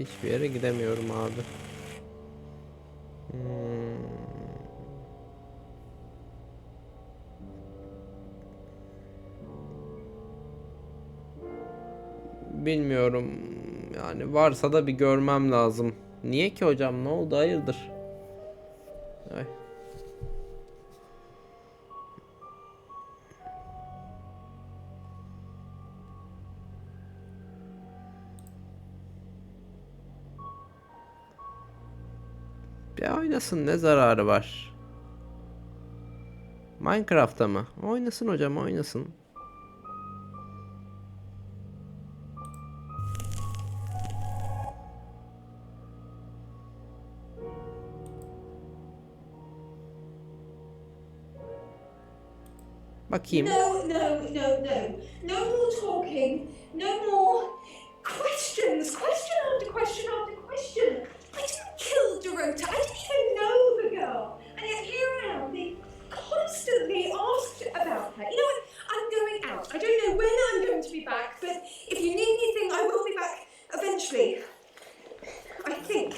Hiçbir yere gidemiyorum abi. Bilmiyorum. Yani varsa da bir görmem lazım. Niye ki hocam? Ne oldu? Hayırdır? Ay. Bir oynasın, ne zararı var? Minecraft'ta mı? Oynasın hocam, oynasın. Bakayım. No, no, no, no. No more talking. No more questions. Question after question after question. I didn't kill Dorota. I didn't even know the girl. And yet here I am being constantly asked about her. You know what? I'm going out. I don't know when I'm going to be back, but if you need anything, I will be back eventually. I think.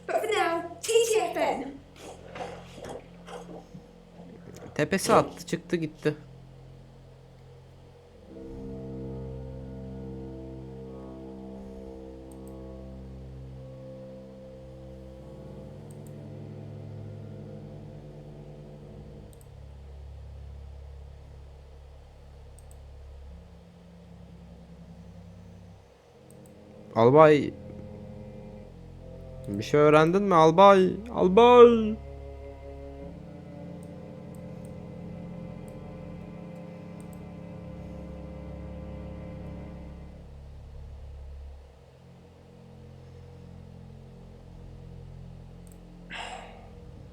But for now, TTFN. Tepesi attı, çıktı gitti. Albay, bir şey öğrendin mi albay? Albay.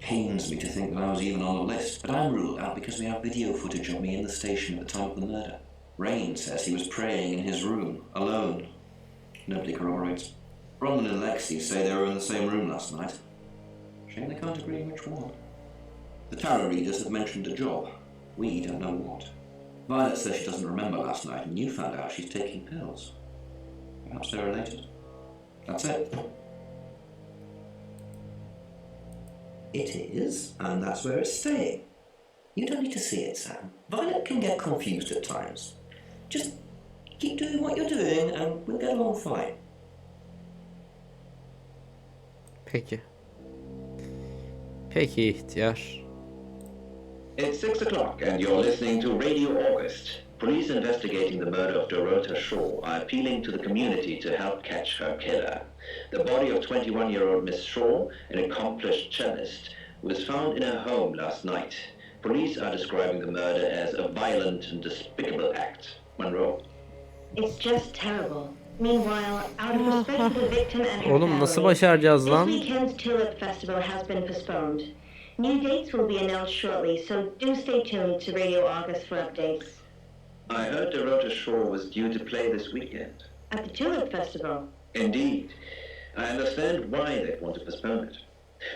Pains me to think that I was even on the list, but I'm ruled out because we have video footage of me in the station at the time of the murder. Rain says he was praying in his room, alone. Nobody corroborates. Bronwyn and Lexi say they were in the same room last night. Shame they can't agree which one. The tarot readers have mentioned a job. We don't know what. Violet says she doesn't remember last night, and you found out she's taking pills. Perhaps they're related. That's it. It is, and that's where it's staying. You don't need to see it, Sam. Violet can get confused at times. Just keep doing what you're doing and we'll get along fine. Peki. Peki ihtiyar. It's 6 o'clock and you're listening to Radio August. Police investigating the murder of Dorota Shaw are appealing to the community to help catch her killer. The body of 21-year-old Miss Shaw, an accomplished cellist, was found in her home last night. Police are describing the murder as a violent and despicable act. Monroe. It's just terrible. Meanwhile, out of respect for the victim and her Oğlum nasıl family, başaracağız this lan? weekend's Tulip Festival has been postponed. New dates will be announced shortly, so do stay tuned to Radio August for updates. I heard Dorota Shaw was due to play this weekend. At the Tulip Festival? Indeed. I understand why they want to postpone it.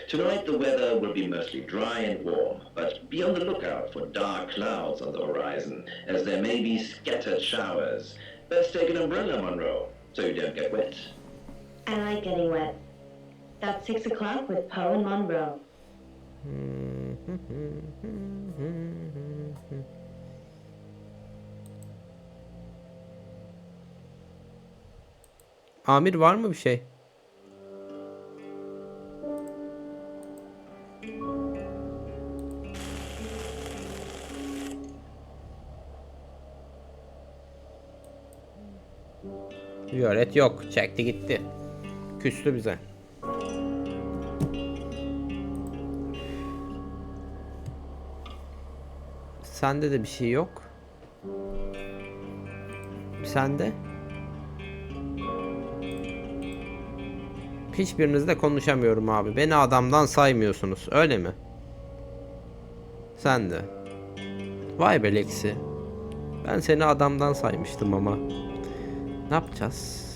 Tonight the weather will be mostly dry and warm, but be on the lookout for dark clouds on the horizon, as there may be scattered showers. Best take an umbrella, Monroe, so you don't get wet. I like getting wet. That's 6 o'clock with Poe and Monroe. Amir var mı bir şey? Violet yok. Çekti gitti. Küstü bize. Sende de bir şey yok. Sende? Hiçbirinizle konuşamıyorum abi. Beni adamdan saymıyorsunuz. Öyle mi? Sen de. Vay be Lexi. Ben seni adamdan saymıştım ama. Ne yapacağız?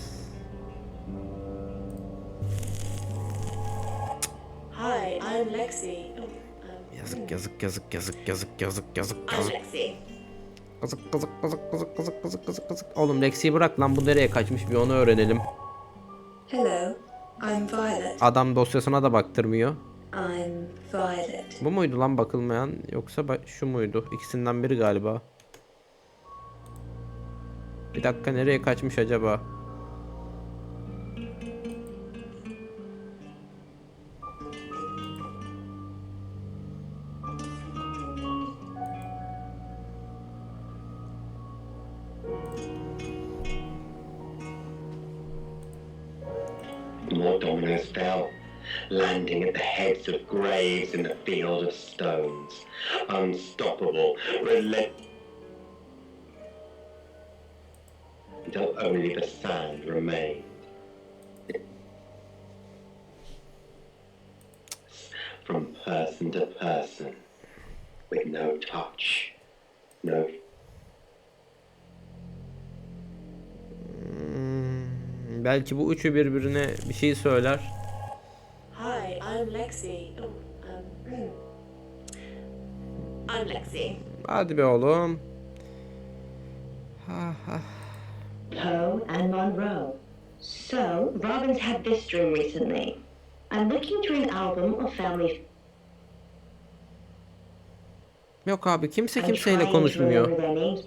Hi, I'm Lexi. Yazık yazık yazık yazık yazık yazık yazık I'm yazık. Lexi. Kazık kazık kazık kazık kazık kazık kazık kazık. Oğlum Lexi'yi bırak lan, bu nereye kaçmış bir onu öğrenelim. Hello. I'm Violet. Adam dosyasına da baktırmıyor. I'm Violet. Bu muydu lan bakılmayan yoksa şu muydu? İkisinden biri galiba. Bir dakika, nereye kaçmış acaba? More dominoes fell, landing at the heads of graves in the field of stones. Unstoppable, relentless, until only the sand remained. From person to person, with no touch, no. Belki bu üçü birbirine bir şey söyler. Hi, I'm Lexi. I'm Lexi. Hadi be oğlum. Poe and Monroe. So, Robin's had this dream recently. I'm looking through an album of family. Yok abi, kimse kimseyle konuşmuyor.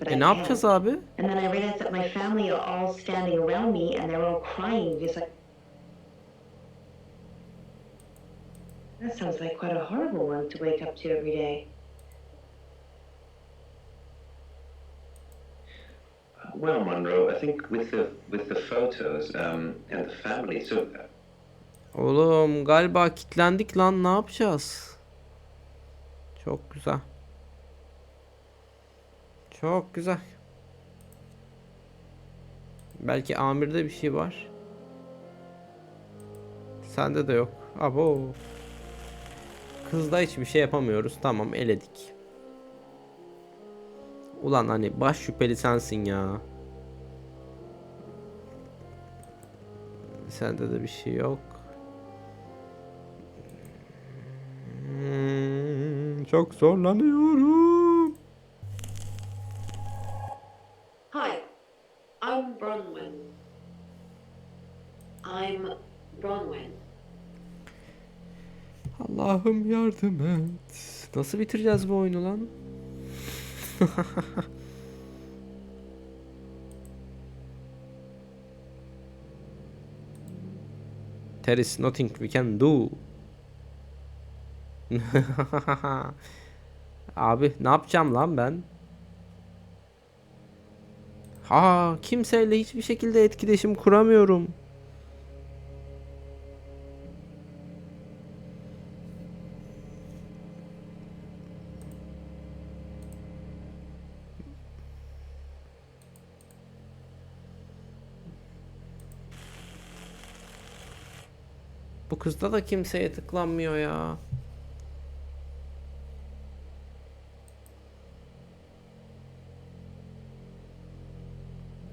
Ne yapacağız abi? And then I realized that my family are all standing around me and they're all crying just like. That sounds like quite a horrible one to wake up to every day. Well, Monroe, I think with the photos and the family, so Oğlum galiba kilitlendik lan, ne yapacağız? Çok güzel. Çok güzel. Belki amirde bir şey var. Sende de yok. Abo. Kızda hiçbir şey yapamıyoruz. Tamam, eledik. Ulan hani baş şüpheli sensin ya. Sende de bir şey yok. Çok zorlanıyorum. Hi, I'm Bronwyn. I'm Bronwyn. Allah'ım yardım et. Nasıl bitireceğiz bu oyunu lan? There is nothing we can do. Abi ne yapacağım lan ben? Kimseyle hiçbir şekilde etkileşim kuramıyorum. Bu kızda da kimseye tıklanmıyor ya.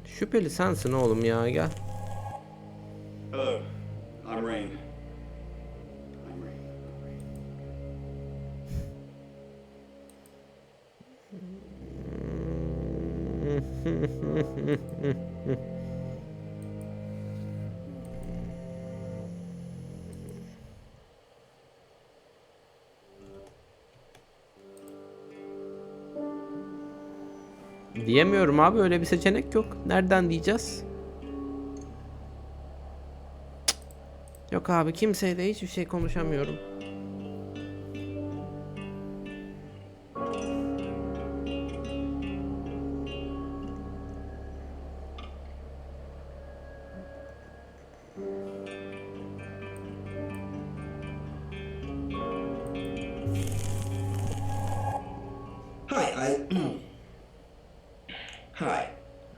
Şüpheli sensin oğlum ya, gel. Hello, I'm Rain. Diyemiyorum abi, öyle bir seçenek yok. Nereden diyeceğiz? Yok abi, kimseyle hiçbir şey konuşamıyorum.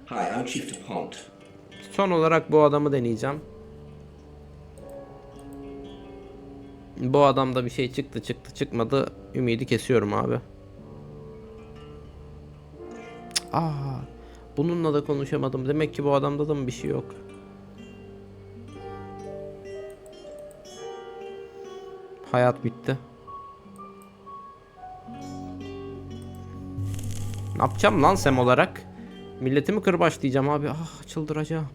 Hi, I'm Chief DuPont. Son olarak bu adamı deneyeceğim. Bu adamda bir şey çıktı çıkmadı. Ümidi kesiyorum abi. Bununla da konuşamadım. Demek ki bu adamda da mı bir şey yok? Hayat bitti. Ne yapacağım lan Sem olarak? Milletimi kırbaçlayacağım abi. Çıldıracağım.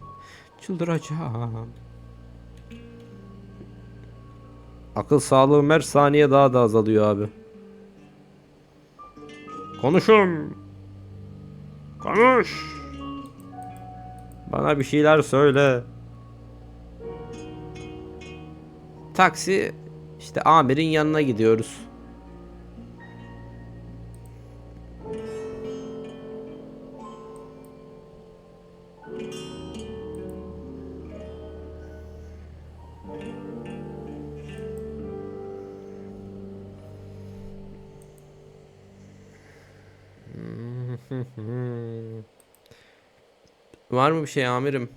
Çıldıracağım. Akıl sağlığım her saniye daha da azalıyor abi. Konuşun. Konuş. Bana bir şeyler söyle. Taksi işte amirin yanına gidiyoruz. Var mı bir şey amirim?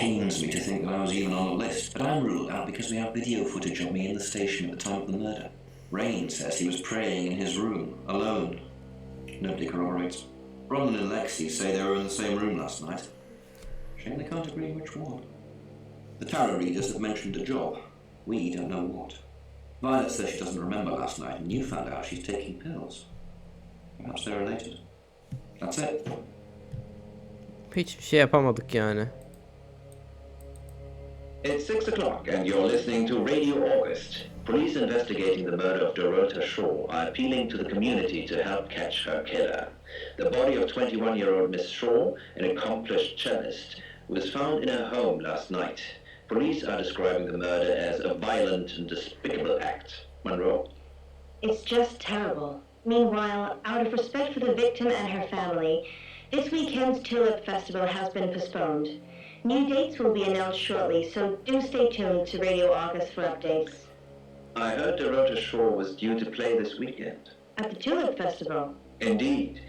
Pains me to think that I was even on the list, but I'm ruled out because we have video footage of me in the station at the time of the murder. Rain says he was praying in his room, alone. Nobody corroborates. Bronwyn and Lexi say they were in the same room last night. Shame they can't agree which one. The tarot readers have mentioned a job. We don't know what. Violet says she doesn't remember last night, and you found out she's taking pills. Perhaps they're related. That's it. Hiçbir şey yapamadık yani. It's 6 o'clock and you're listening to Radio August. Police investigating the murder of Dorota Shaw are appealing to the community to help catch her killer. The body of 21-year-old Miss Shaw, an accomplished cellist, was found in her home last night. Police are describing the murder as a violent and despicable act. Monroe. It's just terrible. Meanwhile, out of respect for the victim and her family, this weekend's Tulip Festival has been postponed. New dates will be announced shortly, so do stay tuned to Radio August for updates. I heard Dorota Shaw was due to play this weekend. At the Tulip Festival? Indeed.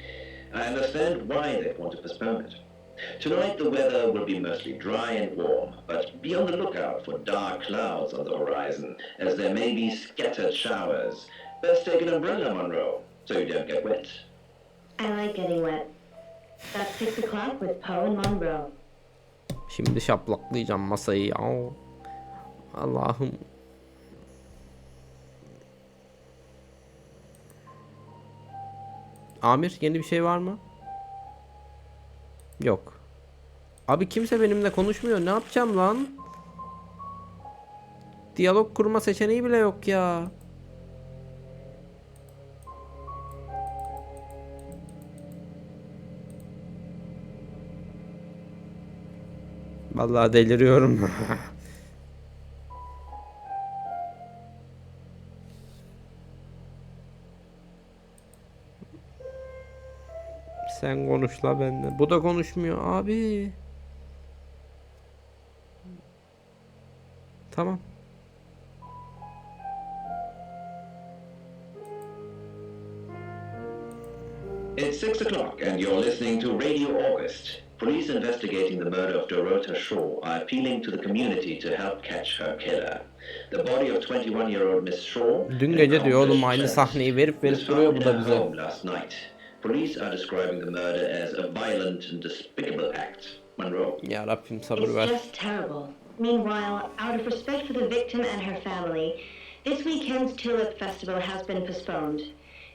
I understand why they want to postpone it. Tonight the weather will be mostly dry and warm, but be on the lookout for dark clouds on the horizon, as there may be scattered showers. Best take an umbrella, Monroe, so you don't get wet. I like getting wet. That's 6 o'clock with Poe and Monroe. Şimdi şaplaklayacağım masayı ya. Allah'ım. Amir yeni bir şey var mı? Yok. Abi kimse benimle konuşmuyor. Ne yapacağım lan? Diyalog kurma seçeneği bile yok ya. Vallahi deliriyorum. Sen konuş la benimle. Bu da konuşmuyor abi. Tamam. It's 6 o'clock and you're listening to Radio August. Police investigating the murder of Dorota Shaw are appealing to the community to help catch her killer. The body of 21-year-old Miss Shaw, Dün gece diyor oğlum aynı sahneyi verip duruyor bu da bize. home last night. Police are describing the murder as a violent and despicable act. Monroe. Ya Rabbim sabır It's ver. just terrible. Meanwhile, out of respect for the victim and her family, this weekend's Tulip Festival has been postponed.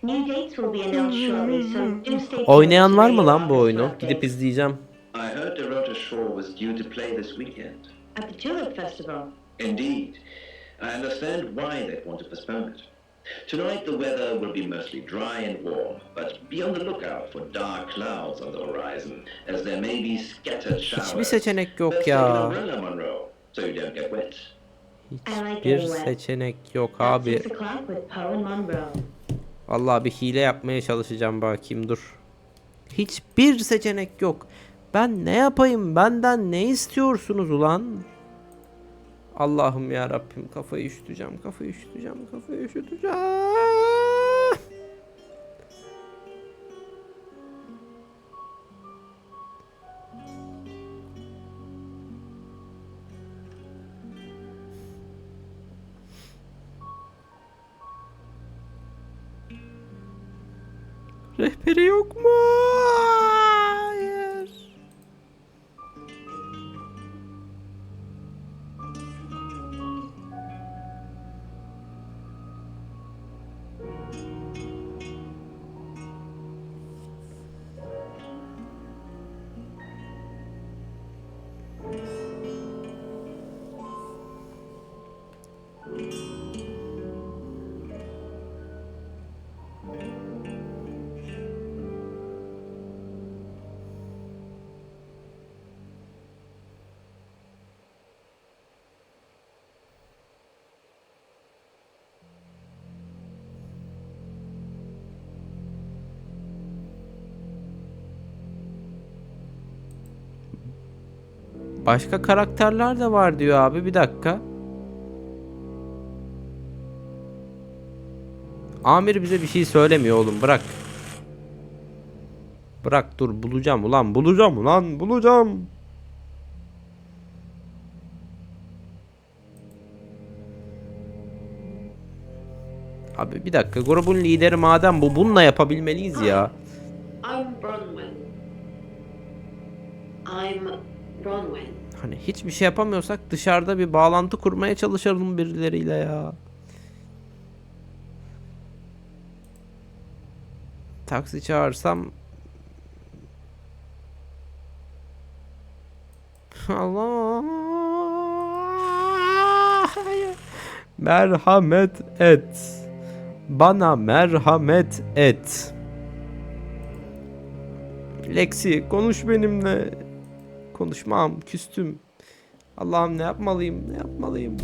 New dates will be announced shortly, so do stay tuned. Oynayan to var mı Radio lan bu August oyunu? for Gidip updates. izleyeceğim. I heard Dorota Shaw was due to play this weekend. At the Tulip Festival? Indeed. I understand why they want to postpone it. Tonight the weather will be mostly dry and warm, but be on the lookout for dark clouds on the horizon, as there may be scattered showers. Hiçbir seçenek yok Best take an ya. umbrella, Monroe, so you don't get wet. Hiçbir seçenek yok At abi. 6 o'clock with Poe and Monroe. Vallahi bir hile yapmaya çalışacağım bakayım dur. Hiçbir seçenek yok. Ben ne yapayım? Benden ne istiyorsunuz ulan? Allah'ım ya Rabbim kafayı üşüteceğim, kafayı üşüteceğim, kafayı üşüteceğim. Rehberi yok mu? Hayır. Başka karakterler de var diyor abi. Bir dakika. Amir bize bir şey söylemiyor oğlum. Bırak. Bırak dur. Bulacağım ulan. Bulacağım ulan. Bulacağım. Abi bir dakika. Grubun lideri madem bu. Bununla yapabilmeliyiz ya. I'm Bronwyn. I'm Bronwyn. Hani hiçbir şey yapamıyorsak dışarıda bir bağlantı kurmaya çalışalım birileriyle ya. Taksi çağırsam Allah merhamet et. Bana merhamet et. Lexi konuş benimle. Konuşmam, küstüm. Allah'ım ne yapmalıyım? Ne yapmalıyım?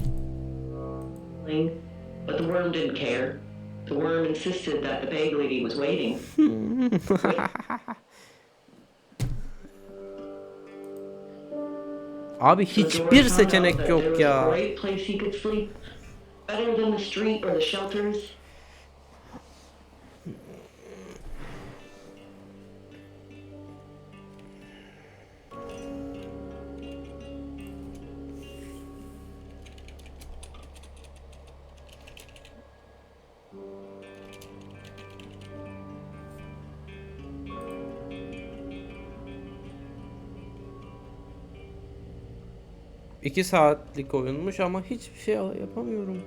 But the worm didn't care. The worm insisted that the bag lady was waiting. Abi hiçbir seçenek yok ya. Great place he could sleep. Better than the street or the shelters. İki saatlik oyunmuş ama hiçbir şey yapamıyorum.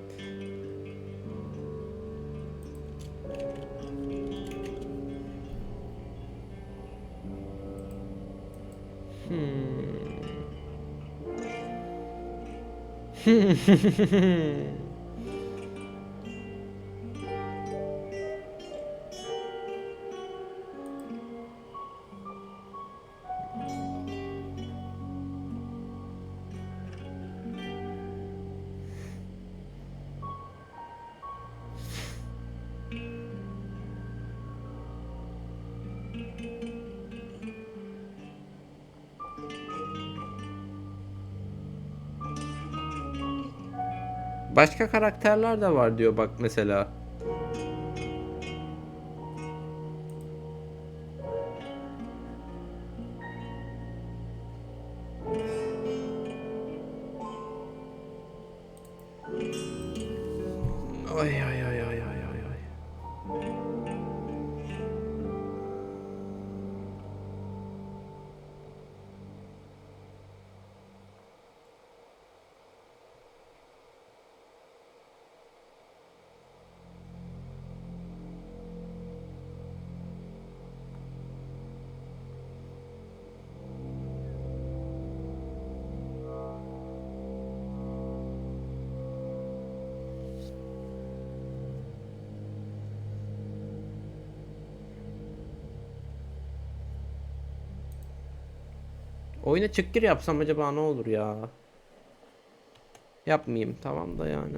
Başka karakterler de var diyor bak mesela. Ay ay ay ay ay ay ay. Oyuna çık gir yapsam acaba ne olur ya? Yapmayayım tamam da yani.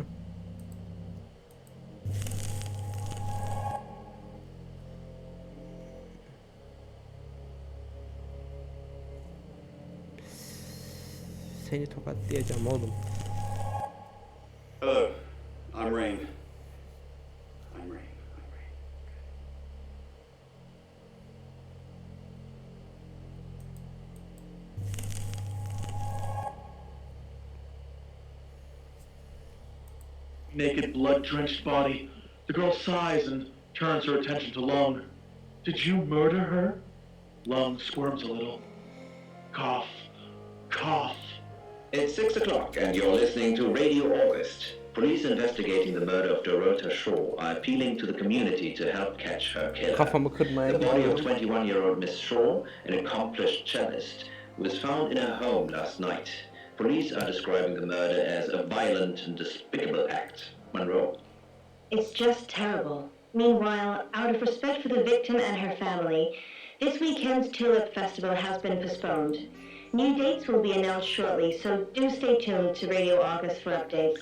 Seni tokatlayacağım oğlum. Hello, I'm Rain. I'm Rain. Naked, blood-drenched body. The girl sighs and turns her attention to Lung. Did you murder her? Lung squirms a little. Cough. Cough. It's 6 o'clock and you're listening to Radio August. Police investigating the murder of Dorota Shaw are appealing to the community to help catch her killer. Kafamı kırmaya The body of gidiyorum. 21-year-old Miss Shaw, an accomplished cellist, was found in her home last night. Police are describing the murder as a violent and despicable act. Monroe. It's just terrible. Meanwhile, out of respect for the victim and her family, this weekend's Tulip Festival has been postponed. New dates will be announced shortly, so do stay tuned to Radio August for updates.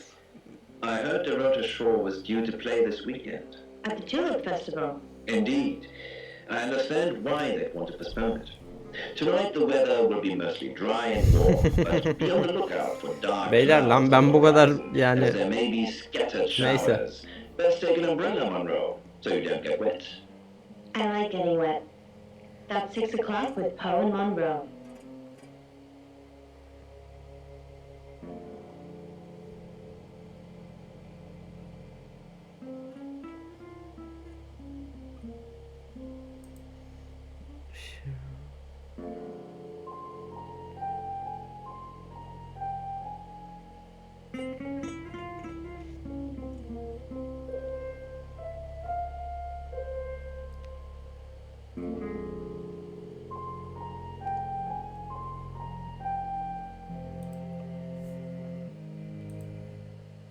I heard Dorota Shaw was due to play this weekend. At the Tulip Festival? Indeed. I understand why they want to postpone it. Tonight the weather will be mostly dry and warm, but be on the lookout for dark Beyler lan clouds ben on bu the kadar horizon, yani as there may be scattered neyse. showers. Best take an umbrella, Monroe, so you don't get wet. I like getting wet. That's 6 o'clock with Poe and Monroe.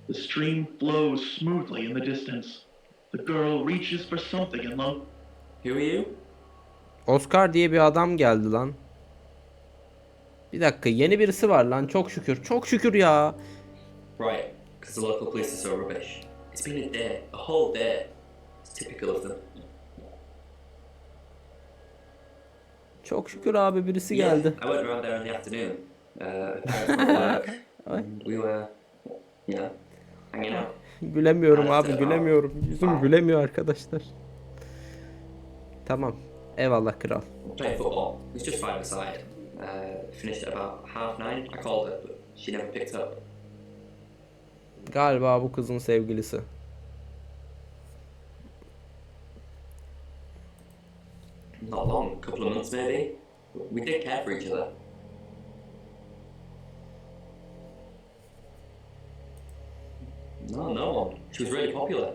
The stream flows smoothly in the distance. The girl reaches for something and lo, Who are you? Oscar diye bir adam geldi lan. Bir dakika, yeni birisi var lan, çok şükür. Çok şükür ya. Right, because the local police are so rubbish. It's been a day, a whole day. It's typical of them. Çok şükür abi, birisi Yeah, geldi. I went around there in the afternoon. Parents went to work, and we were, you know, hanging out. Gülemiyorum abi, gülemiyorum. Yüzüm gülemiyor arkadaşlar. Tamam. Eyvallah kral. Playing football. It was just 5-a-side. Finished at about 9:30. I called her, but she never picked up. Galiba bu kızın sevgilisi. Not long, a couple of months maybe. We did care for each other. No one. She was really popular.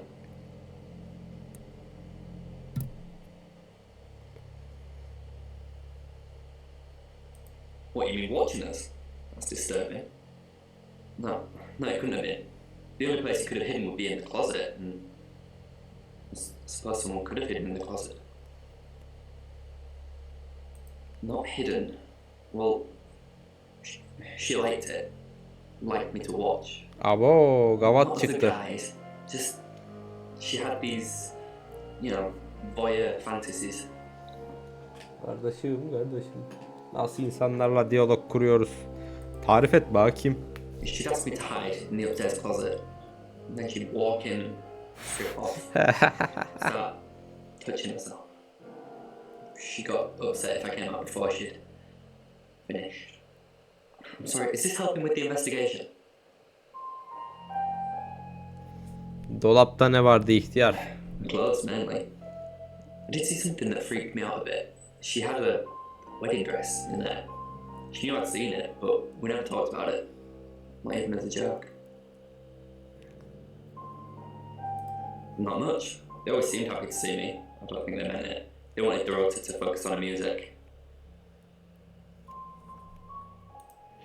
What, you mean watching us? That's disturbing. No, it couldn't have been. The only place it could have hidden would be in the closet, and I suppose someone could have hidden in the closet. Not hidden. Well, she liked it. Liked me to watch. Abo, gavat Not the çıktı. guys. Just she had these, you know, voyeur fantasies. Kardeşim. Nasıl insanlarla diyalog kuruyoruz? Tarif et bakayım. She'd ask me to hide in the upstairs closet, and then she'd walk in, strip off, start touching herself. She got upset if I came out before she'd finished. I'm sorry, is this helping with the investigation? Dolapta ne vardı ihtiyar? Clothes mainly. I did see something that freaked me out a bit. She had a wedding dress in there. She knew I'd seen it, but we never talked about it. Not even as a joke. Not much. They always seemed happy to see me. I don't think they meant it. They wanted Dorota to focus on her music.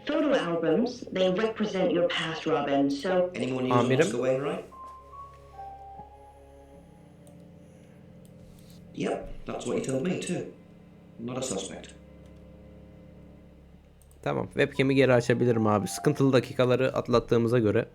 Photo albums, they represent your past, Robin, so Anyone use Amirim? Oscar Wainwright? Yep, that's what he told me too. Not a suspect. Tamam, webcam'i geri açabilirim abi. Sıkıntılı dakikaları atlattığımıza göre.